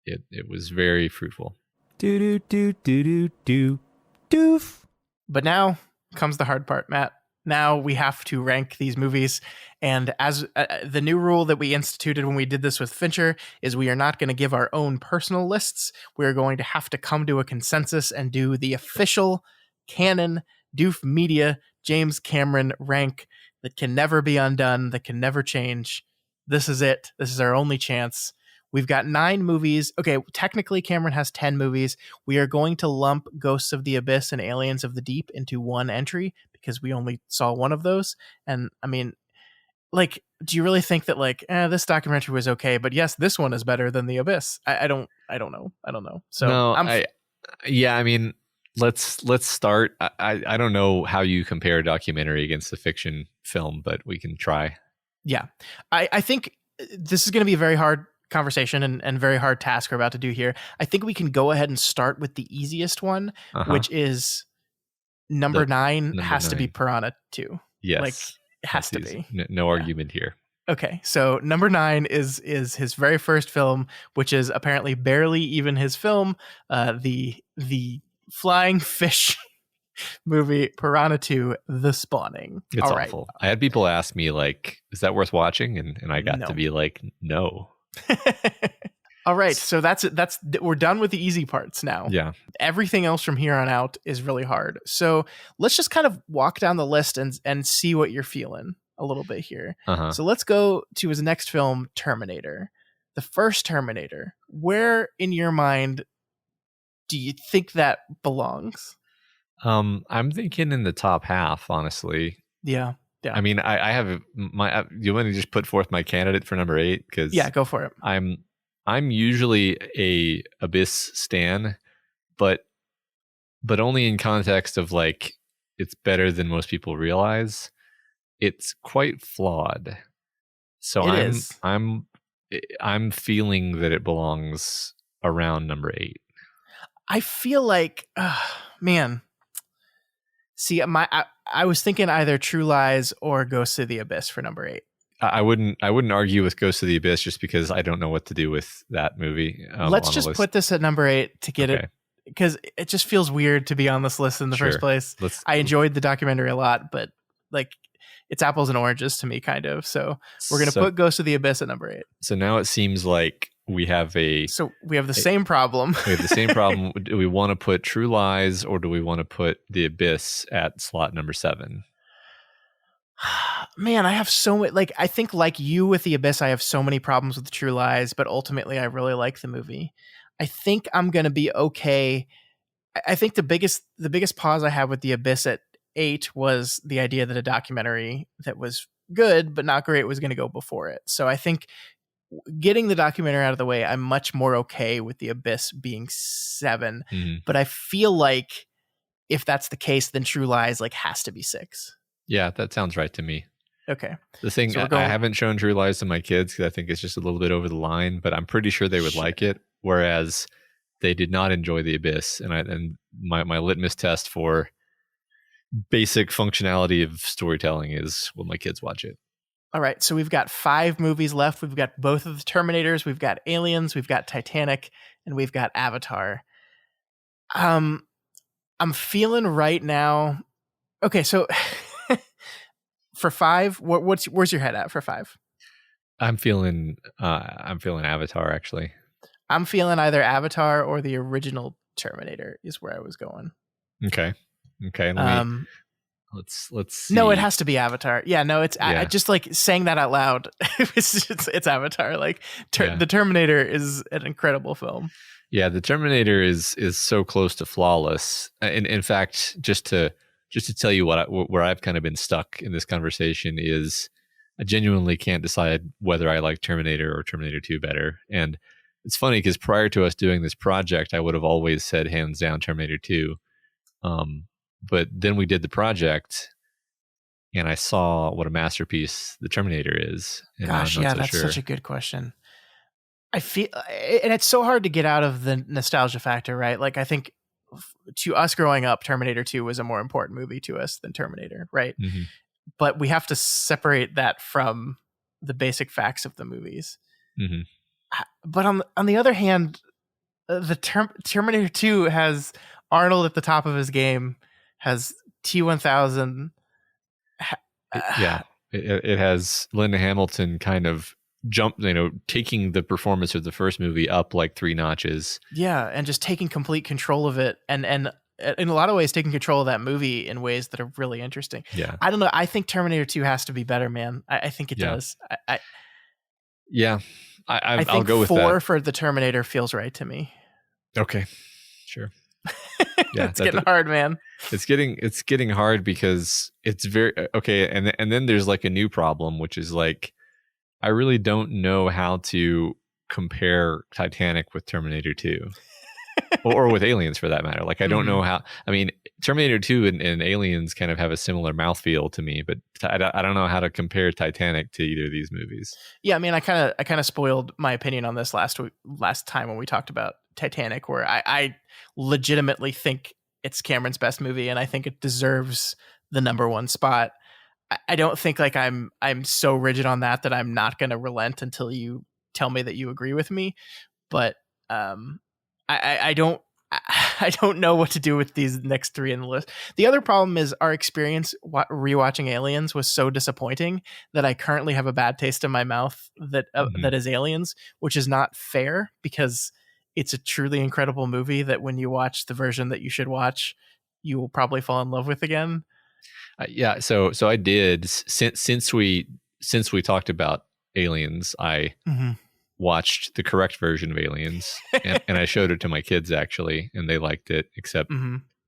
It was very fruitful. Doof. But now comes the hard part, Matt. Now we have to rank these movies, and as the new rule that we instituted when we did this with Fincher is we are not going to give our own personal lists. We're going to have to come to a consensus and do the official canon Doof Media James Cameron rank that can never be undone, that can never change. This is it. This is our only chance. We've got 9 movies. Okay, technically Cameron has 10 movies. We are going to lump Ghosts of the Abyss and Aliens of the Deep into one entry because we only saw one of those. And I mean, like, do you really think that like, this documentary was okay, but yes, this one is better than The Abyss? I don't know. So no, I mean, let's start. I don't know how you compare a documentary against a fiction film, but we can try. Yeah, I think this is going to be a very hard conversation and very hard task we're about to do here. I think we can go ahead and start with the easiest one, which is number 9 has to be Piranha 2. Yes. Like, it has to be. No argument here. Okay, so number 9 is his very first film, which is apparently barely even his film, the flying fish movie Piranha 2, The Spawning. It's all awful. Right. I had people ask me like, is that worth watching? And I got to be like, no. All right, so that's we're done with the easy parts now. Yeah. Everything else from here on out is really hard. So let's just kind of walk down the list and see what you're feeling a little bit here. So let's go to his next film, Terminator. The first Terminator. Where in your mind do you think that belongs? I'm thinking in the top half, honestly. Yeah. I mean, I have my. You want to just put forth my candidate for number 8? Because go for it. I'm usually a Abyss stan, but only in context of like it's better than most people realize. It's quite flawed, so I'm feeling that it belongs around number 8. I feel like, man. See, I was thinking either True Lies or Ghosts of the Abyss for number 8. I wouldn't argue with Ghosts of the Abyss just because I don't know what to do with that movie. Let's just put this at number 8 to get it, because it just feels weird to be on this list in the first place. I enjoyed the documentary a lot, but like it's apples and oranges to me, kind of. So we're gonna put Ghosts of the Abyss at number 8. So now it seems like we have the same problem. We have the same problem. Do we want to put True Lies or do we want to put The Abyss at slot number 7? Man, I have so many, like, I think like you with The Abyss, I have so many problems with True Lies, but ultimately I really like the movie. I think I'm going to be okay. I think the biggest pause I have with The Abyss at 8 was the idea that a documentary that was good but not great was going to go before it. So I think getting the documentary out of the way, I'm much more okay with The Abyss being 7. But I feel like if that's the case, then True Lies like has to be 6. Yeah, that sounds right to me. Okay. The thing, So I haven't shown True Lies to my kids because I think it's just a little bit over the line, but I'm pretty sure they would like it. Whereas they did not enjoy The Abyss, and my litmus test for basic functionality of storytelling is when my kids watch it. All right, so we've got 5 movies left. We've got both of the Terminators, we've got Aliens, we've got Titanic, and we've got Avatar. I'm feeling right now. Okay, so for 5, where's your head at for 5? I'm feeling Avatar actually. I'm feeling either Avatar or the original Terminator is where I was going. Okay. Let's see. No, it has to be Avatar. Yeah, no, it's I just like saying that out loud. It's Avatar. Like the Terminator is an incredible film. Yeah, the Terminator is so close to flawless. In fact, just to tell you where I've kind of been stuck in this conversation is I genuinely can't decide whether I like Terminator or Terminator 2 better. And it's funny because prior to us doing this project, I would have always said hands down Terminator 2. But then we did the project and I saw what a masterpiece the Terminator is. Gosh, yeah, that's such a good question. I feel, and it's so hard to get out of the nostalgia factor, right? Like, I think to us growing up, Terminator 2 was a more important movie to us than Terminator, right? Mm-hmm. But we have to separate that from the basic facts of the movies. Mm-hmm. But on the other hand, the Terminator 2 has Arnold at the top of his game, has T-1000. It has Linda Hamilton kind of taking the performance of the first movie up like 3 notches. Yeah, and just taking complete control of it, and in a lot of ways taking control of that movie in ways that are really interesting. Yeah, I don't know. I think Terminator 2 has to be better, man. I think it does. I'll go with 4 that. For the Terminator feels right to me. Okay, sure. Yeah, it's getting hard, man. It's getting hard because it's very okay, and then there's like a new problem, which is like I really don't know how to compare Titanic with Terminator 2. or with Aliens for that matter. Like I don't know how. I mean, Terminator 2 and Aliens kind of have a similar mouthfeel to me, but I don't know how to compare Titanic to either of these movies. Yeah, I mean, I kind of spoiled my opinion on this last time when we talked about Titanic, where I legitimately think it's Cameron's best movie, and I think it deserves the number 1 spot. I don't think like I'm so rigid on that I'm not going to relent until you tell me that you agree with me, but I don't know what to do with these next 3 in the list. The other problem is our experience rewatching Aliens was so disappointing that I currently have a bad taste in my mouth that is Aliens, which is not fair because it's a truly incredible movie that when you watch the version that you should watch, you will probably fall in love with again. So I did since we talked about Aliens, I watched the correct version of Aliens and I showed it to my kids actually, and they liked it, except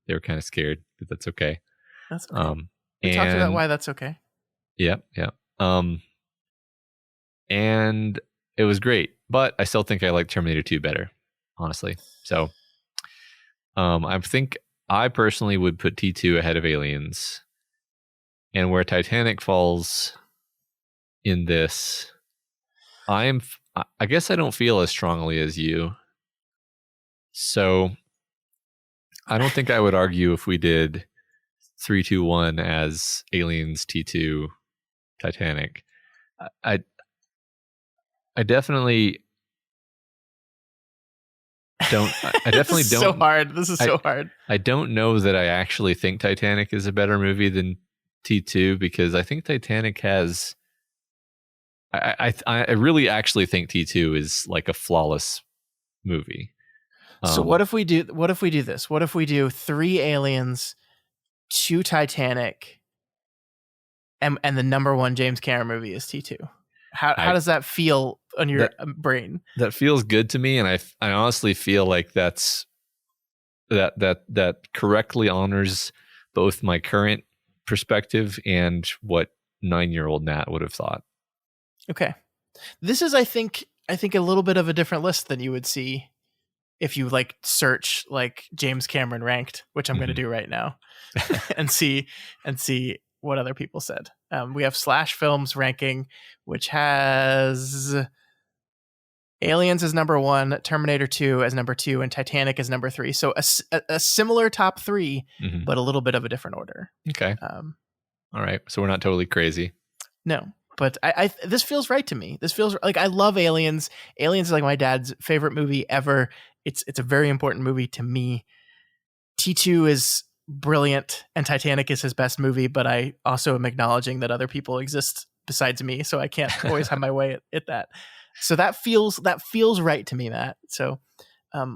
they were kind of scared, but that's okay. That's okay. We talked about why that's okay. Yeah. And it was great, but I still think I like Terminator 2 better, honestly. So I think I personally would put T2 ahead of Aliens. And where Titanic falls in this, I guess I don't feel as strongly as you. So I don't think I would argue if we did 3, 2, 1 as Aliens, T2, Titanic. I definitely don't. I definitely don't. So hard. This is so hard. I don't know that I actually think Titanic is a better movie than T2 because I think Titanic has. I really actually think T2 is like a flawless movie. So what if we do this? What if we do 3 Aliens, 2 Titanic, and the number 1 James Cameron movie is T2? How does that feel on your brain? That feels good to me, and I honestly feel like that correctly honors both my current perspective and what 9-year-old Nat would have thought. Okay. This is, I think, I think a little bit of a different list than you would see if you like search like James Cameron ranked, which I'm going to do right now, and see what other people said. We have Slash Films ranking, which has Aliens as number 1, Terminator 2 as number 2, and Titanic as number 3. So a similar top 3, but a little bit of a different order. Okay. All right. So we're not totally crazy. No, but I this feels right to me. This feels like I love Aliens. Aliens is like my dad's favorite movie ever. It's a very important movie to me. T2 is brilliant, and Titanic is his best movie, but I also am acknowledging that other people exist besides me, so I can't always have my way at that. So that feels right to me, Matt. So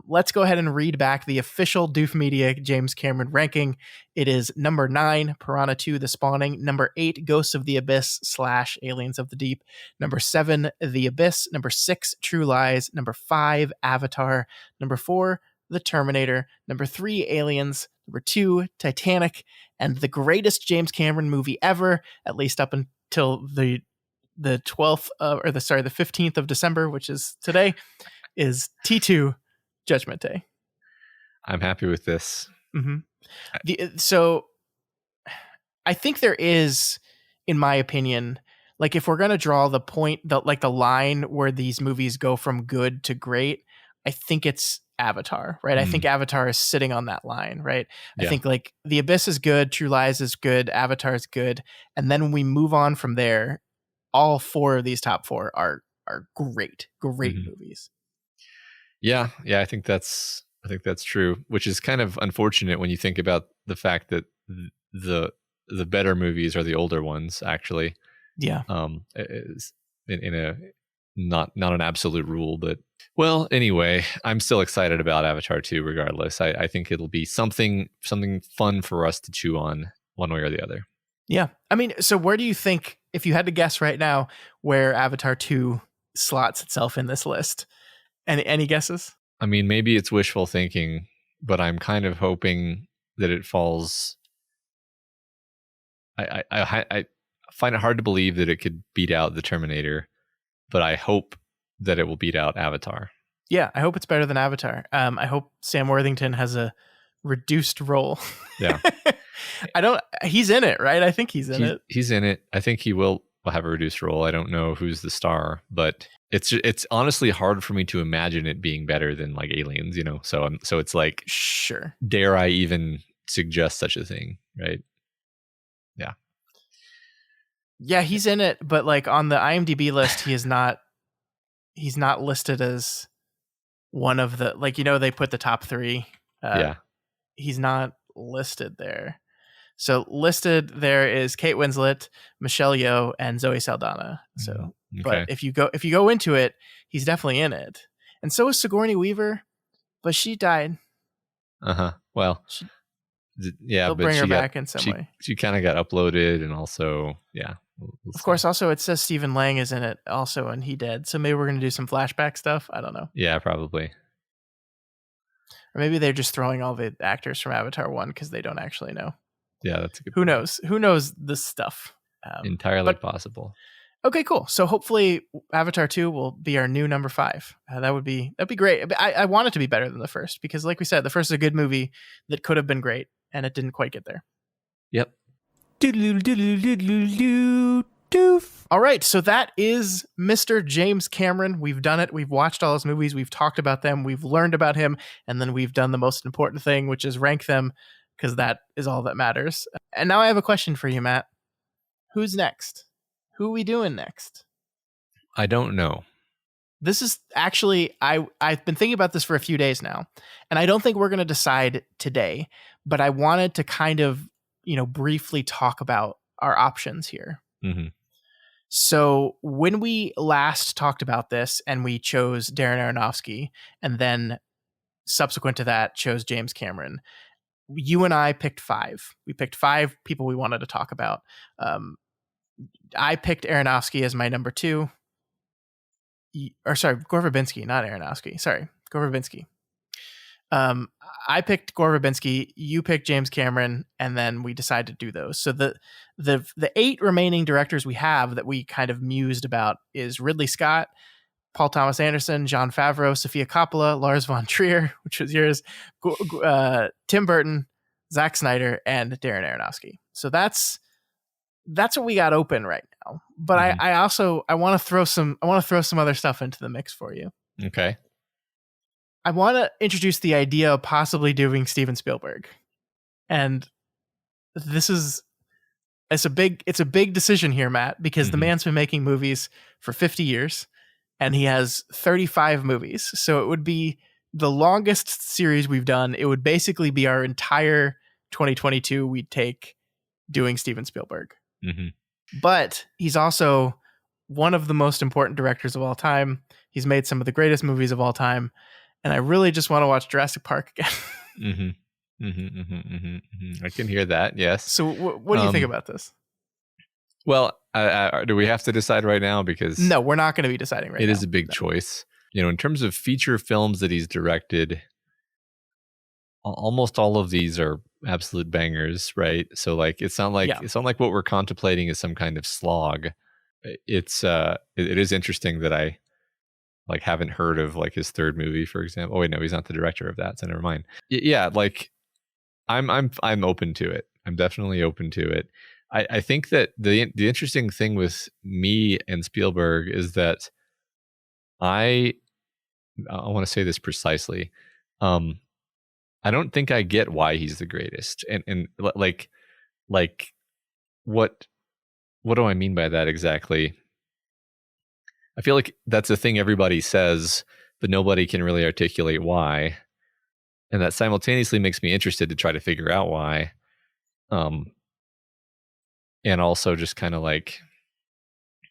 let's go ahead and read back the official Doof Media James Cameron ranking. It is number 9, Piranha 2, The Spawning. Number 8, Ghosts of the Abyss / Aliens of the Deep. Number 7, The Abyss. Number 6, True Lies. Number 5, Avatar. Number 4, The Terminator. Number 3, Aliens. Number 2, Titanic. And the greatest James Cameron movie ever, at least up until the 12th the 15th of December, which is today, is T2, Judgment Day. I'm happy with this. So I think there is, in my opinion, like if we're going to draw the point, the line where these movies go from good to great, I think it's Avatar, right? I think Avatar is sitting on that line, right? I think like The Abyss is good, True Lies is good, Avatar is good. And then when we move on from there, all 4 of these top 4 are great movies. Yeah, I think that's true, which is kind of unfortunate when you think about the fact that the better movies are the older ones, actually. Yeah. Is in a not an absolute rule, but well, anyway, I'm still excited about Avatar 2 regardless. I think it'll be something fun for us to chew on one way or the other. Yeah. I mean, so where do you think, if you had to guess right now, where Avatar 2 slots itself in this list? Any guesses? I mean, maybe it's wishful thinking, but I'm kind of hoping that it falls. I find it hard to believe that it could beat out The Terminator, but I hope that it will beat out Avatar. Yeah, I hope it's better than Avatar. I hope Sam Worthington has a reduced role. Yeah. He's in it, right? I think he's in it. He's in it. I think he will have a reduced role. I don't know who's the star, but it's honestly hard for me to imagine it being better than like Aliens, you know? So it's like, sure. Dare I even suggest such a thing, right? Yeah. Yeah, he's in it, but like on the IMDb list, he's not listed as one of the, like, you know, they put the top 3. He's not listed there. So listed there is Kate Winslet, Michelle Yeoh, and Zoe Saldana. So, okay. But if you go into it, he's definitely in it. And so is Sigourney Weaver, but she died. Well, they'll bring her back in some way. She kind of got uploaded, and also, we'll of course, also it says Stephen Lang is in it also, and he did. So maybe we're going to do some flashback stuff. I don't know. Yeah, probably. Or maybe they're just throwing all the actors from Avatar 1 because they don't actually know. Yeah, that's a good Who knows? Who knows this stuff? Entirely possible. Okay, cool. So hopefully Avatar 2 will be our new number 5. That'd be great. I want it to be better than the first because, like we said, the first is a good movie that could have been great, and it didn't quite get there. Yep. Doof. All right, so that is Mr. James Cameron. We've done it. We've watched all his movies. We've talked about them. We've learned about him, and then we've done the most important thing, which is rank them, because that is all that matters. And now I have a question for you, Matt. Who's next? Who are we doing next? I don't know. This is actually, I've been thinking about this for a few days now, and I don't think we're going to decide today, but I wanted to kind of, briefly talk about our options here. Mm-hmm. So when we last talked about this and we chose Darren Aronofsky, and then subsequent to that chose James Cameron, you and I picked 5. We picked 5 people we wanted to talk about. I picked Aronofsky as my number 2. Gore Verbinski, not Aronofsky. Sorry, Gore Verbinski. I picked Gore Verbinski. You picked James Cameron, and then we decided to do those. So the 8 remaining directors we have that we kind of mused about is Ridley Scott, Paul Thomas Anderson, Jon Favreau, Sofia Coppola, Lars von Trier, which was yours, Tim Burton, Zack Snyder, and Darren Aronofsky. So that's what we got open right now. But I want to throw some other stuff into the mix for you. Okay. I want to introduce the idea of possibly doing Steven Spielberg. And it's a big decision here, Matt, because the man's been making movies for 50 years and he has 35 movies. So it would be the longest series we've done. It would basically be our entire 2022 we'd take doing Steven Spielberg. But he's also one of the most important directors of all time. He's made some of the greatest movies of all time. And I really just want to watch Jurassic Park again. I can hear that. Yes. So what do you think about this? Well, do we have to decide right now? Because no, we're not going to be deciding right now. It is a big choice. In terms of feature films that he's directed, almost all of these are absolute bangers, right? So like it's not like what we're contemplating is some kind of slog. It is interesting that I haven't heard of his third movie, for example. Oh wait, no, he's not the director of that, so never mind. Yeah, I'm open to it. I'm definitely open to it. I think that the interesting thing with me and Spielberg is that I want to say this precisely. I don't think I get why he's the greatest, and what do I mean by that exactly? I feel like that's a thing everybody says, but nobody can really articulate why. And that simultaneously makes me interested to try to figure out why. And also just kind of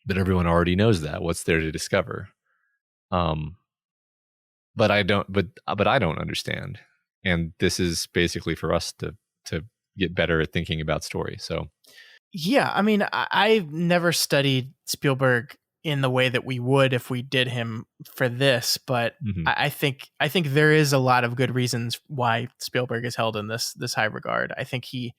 but everyone already knows that. What's there to discover? But I don't understand. And this is basically for us to get better at thinking about story. So yeah, I mean, I've never studied Spielberg in the way that we would if we did him for this, but I think there is a lot of good reasons why Spielberg is held in this high regard. I think he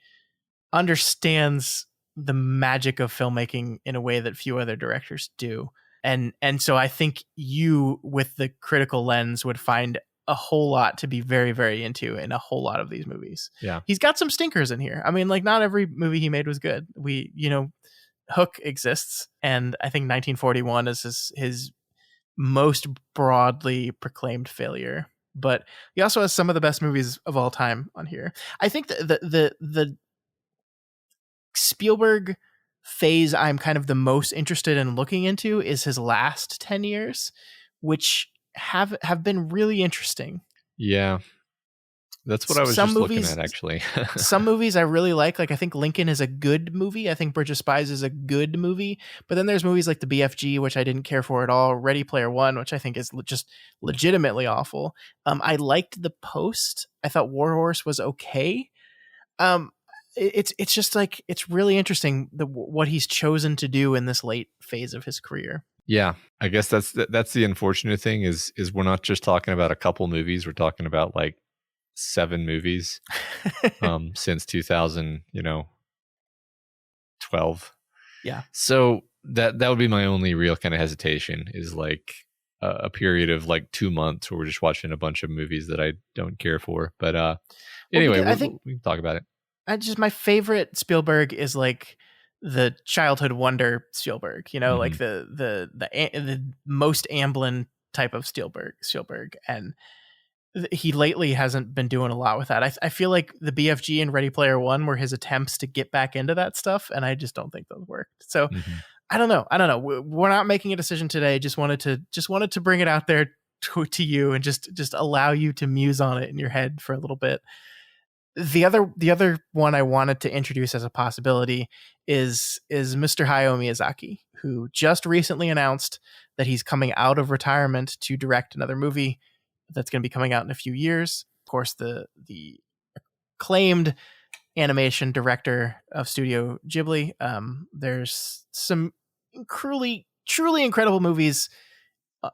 understands the magic of filmmaking in a way that few other directors do. And so I think you, with the critical lens, would find a whole lot to be very, very into in a whole lot of these movies. Yeah. He's got some stinkers in here. I mean, not every movie he made was good. Hook exists, and I think 1941 is his most broadly proclaimed failure. But he also has some of the best movies of all time on here. I think the Spielberg phase I'm kind of the most interested in looking into is his last 10 years, which have been really interesting. Yeah. That's what I was just looking at, actually. Some movies I really like. I think Lincoln is a good movie. I think Bridge of Spies is a good movie. But then there's movies like The BFG, which I didn't care for at all. Ready Player One, which I think is just legitimately awful. I liked The Post. I thought War Horse was okay. It's just it's really interesting what he's chosen to do in this late phase of his career. Yeah, I guess that's the unfortunate thing is we're not just talking about a couple movies. We're talking about 7 movies since 2012. Yeah. So that would be my only real kind of hesitation is a period of 2 months where we're just watching a bunch of movies that I don't care for. But anyway, I think we can talk about it. My favorite Spielberg is the childhood wonder Spielberg, the most Amblin type of Spielberg. And he lately hasn't been doing a lot with that. I feel like the BFG and Ready Player One were his attempts to get back into that stuff, and I just don't think those worked. So I don't know. We're not making a decision today. Just wanted to bring it out there to you and just allow you to muse on it in your head for a little bit. The other one I wanted to introduce as a possibility is Mr. Hayao Miyazaki, who just recently announced that he's coming out of retirement to direct another movie that's going to be coming out in a few years. Of course, the acclaimed animation director of Studio Ghibli. There's some truly incredible movies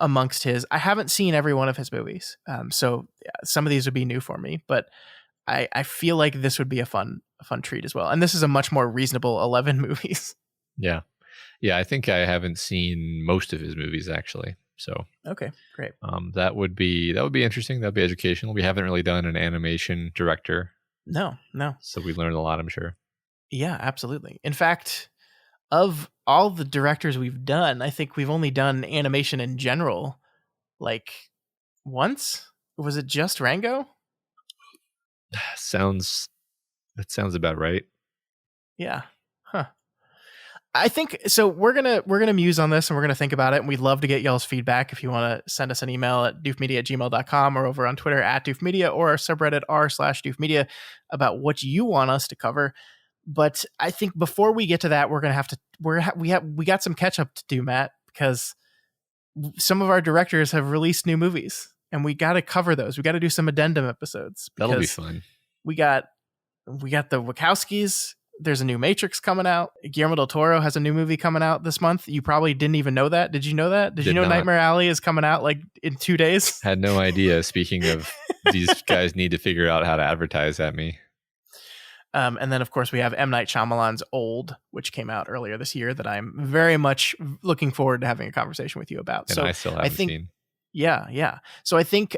amongst his. I haven't seen every one of his movies, so some of these would be new for me, but I feel like this would be a fun treat as well. And this is a much more reasonable 11 movies. Yeah. I think I haven't seen most of his movies, actually. So Okay, great. that would be interesting. That'd be educational. We haven't really done an animation director, No. so we learned a lot, I'm sure. Yeah, absolutely. In fact, of all the directors we've done, I think we've only done animation in general like once. Was it just Rango? That sounds about right. Yeah. Huh. I think so. We're gonna muse on this and we're gonna think about it. And we'd love to get y'all's feedback. If you want to send us an email at doofmedia@gmail.com or over on Twitter @doofmedia or our subreddit r/doofmedia about what you want us to cover. But I think before we get to that, we're gonna have to we got some catch up to do, Matt, because some of our directors have released new movies and we got to cover those. We got to do some addendum episodes. That'll be fun. We got the Wachowskis. There's a new Matrix coming out. Guillermo del Toro has a new movie coming out this month. You probably didn't even know that. Did you know that? Did you know not. Nightmare Alley is coming out like in 2 days? Had no idea. Speaking of, these guys need to figure out how to advertise at me. And then, of course, we have M. Night Shyamalan's Old, which came out earlier this year that I'm very much looking forward to having a conversation with you about. And so I still haven't seen. Yeah. So I think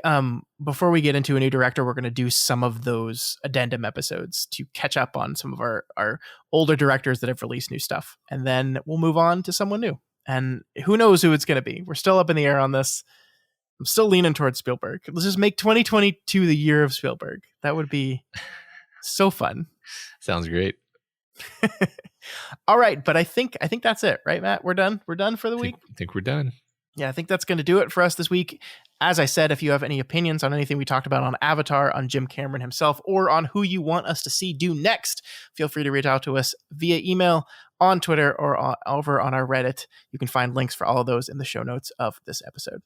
before we get into a new director, we're going to do some of those addendum episodes to catch up on some of our older directors that have released new stuff. And then we'll move on to someone new. And who knows who it's going to be. We're still up in the air on this. I'm still leaning towards Spielberg. Let's just make 2022 the year of Spielberg. That would be so fun. Sounds great. All right. But I think that's it, right, Matt? We're done. We're done for the week. I think we're done. Yeah, I think that's going to do it for us this week. As I said, if you have any opinions on anything we talked about on Avatar, on Jim Cameron himself, or on who you want us to see do next, feel free to reach out to us via email, on Twitter, or over on our Reddit. You can find links for all of those in the show notes of this episode.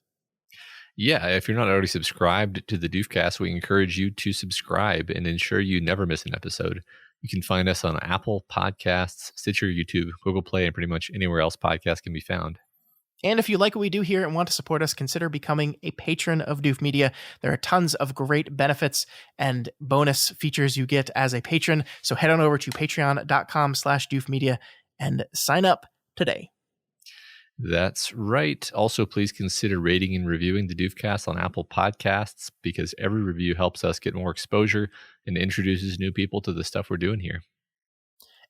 Yeah, if you're not already subscribed to the Doofcast, we encourage you to subscribe and ensure you never miss an episode. You can find us on Apple Podcasts, Stitcher, YouTube, Google Play, and pretty much anywhere else podcasts can be found. And if you like what we do here and want to support us, consider becoming a patron of Doof Media. There are tons of great benefits and bonus features you get as a patron. So head on over to patreon.com/doofmedia and sign up today. That's right. Also, please consider rating and reviewing the Doofcast on Apple Podcasts because every review helps us get more exposure and introduces new people to the stuff we're doing here.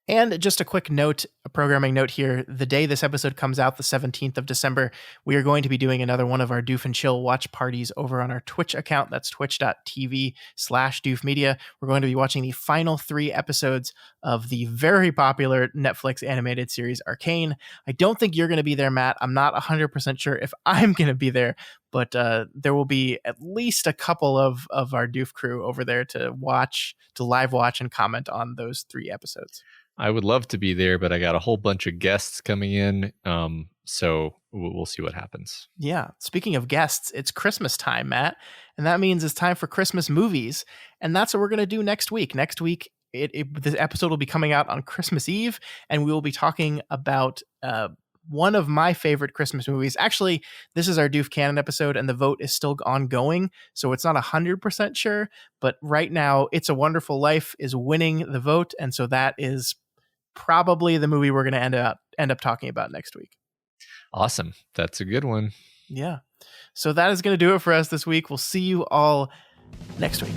And just a quick note, a programming note here. The day this episode comes out, the 17th of December, we are going to be doing another one of our Doof and Chill watch parties over on our Twitch account. That's twitch.tv/doofmedia. We're going to be watching the final 3 episodes of the very popular Netflix animated series Arcane. I don't think you're going to be there, Matt. I'm not 100% sure if I'm going to be there, but there will be at least a couple of our Doof crew over there to live watch and comment on those 3 episodes. I would love to be there, but I got a whole bunch of guests coming in, so we'll see what happens. Yeah. Speaking of guests, it's Christmas time, Matt, and that means it's time for Christmas movies, and that's what we're going to do next week. Next week, this episode will be coming out on Christmas Eve, and we will be talking about one of my favorite Christmas movies. Actually, this is our Doof Canon episode, and the vote is still ongoing, so it's not 100% sure, but right now, It's a Wonderful Life is winning the vote, and so that is probably the movie we're going to end up talking about next week. Awesome. That's a good one. Yeah. So that is going to do it for us this week. We'll see you all next week.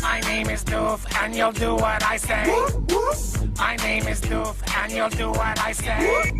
My name is Doof, and you'll do what I say. My name is Doof, and you'll do what I say.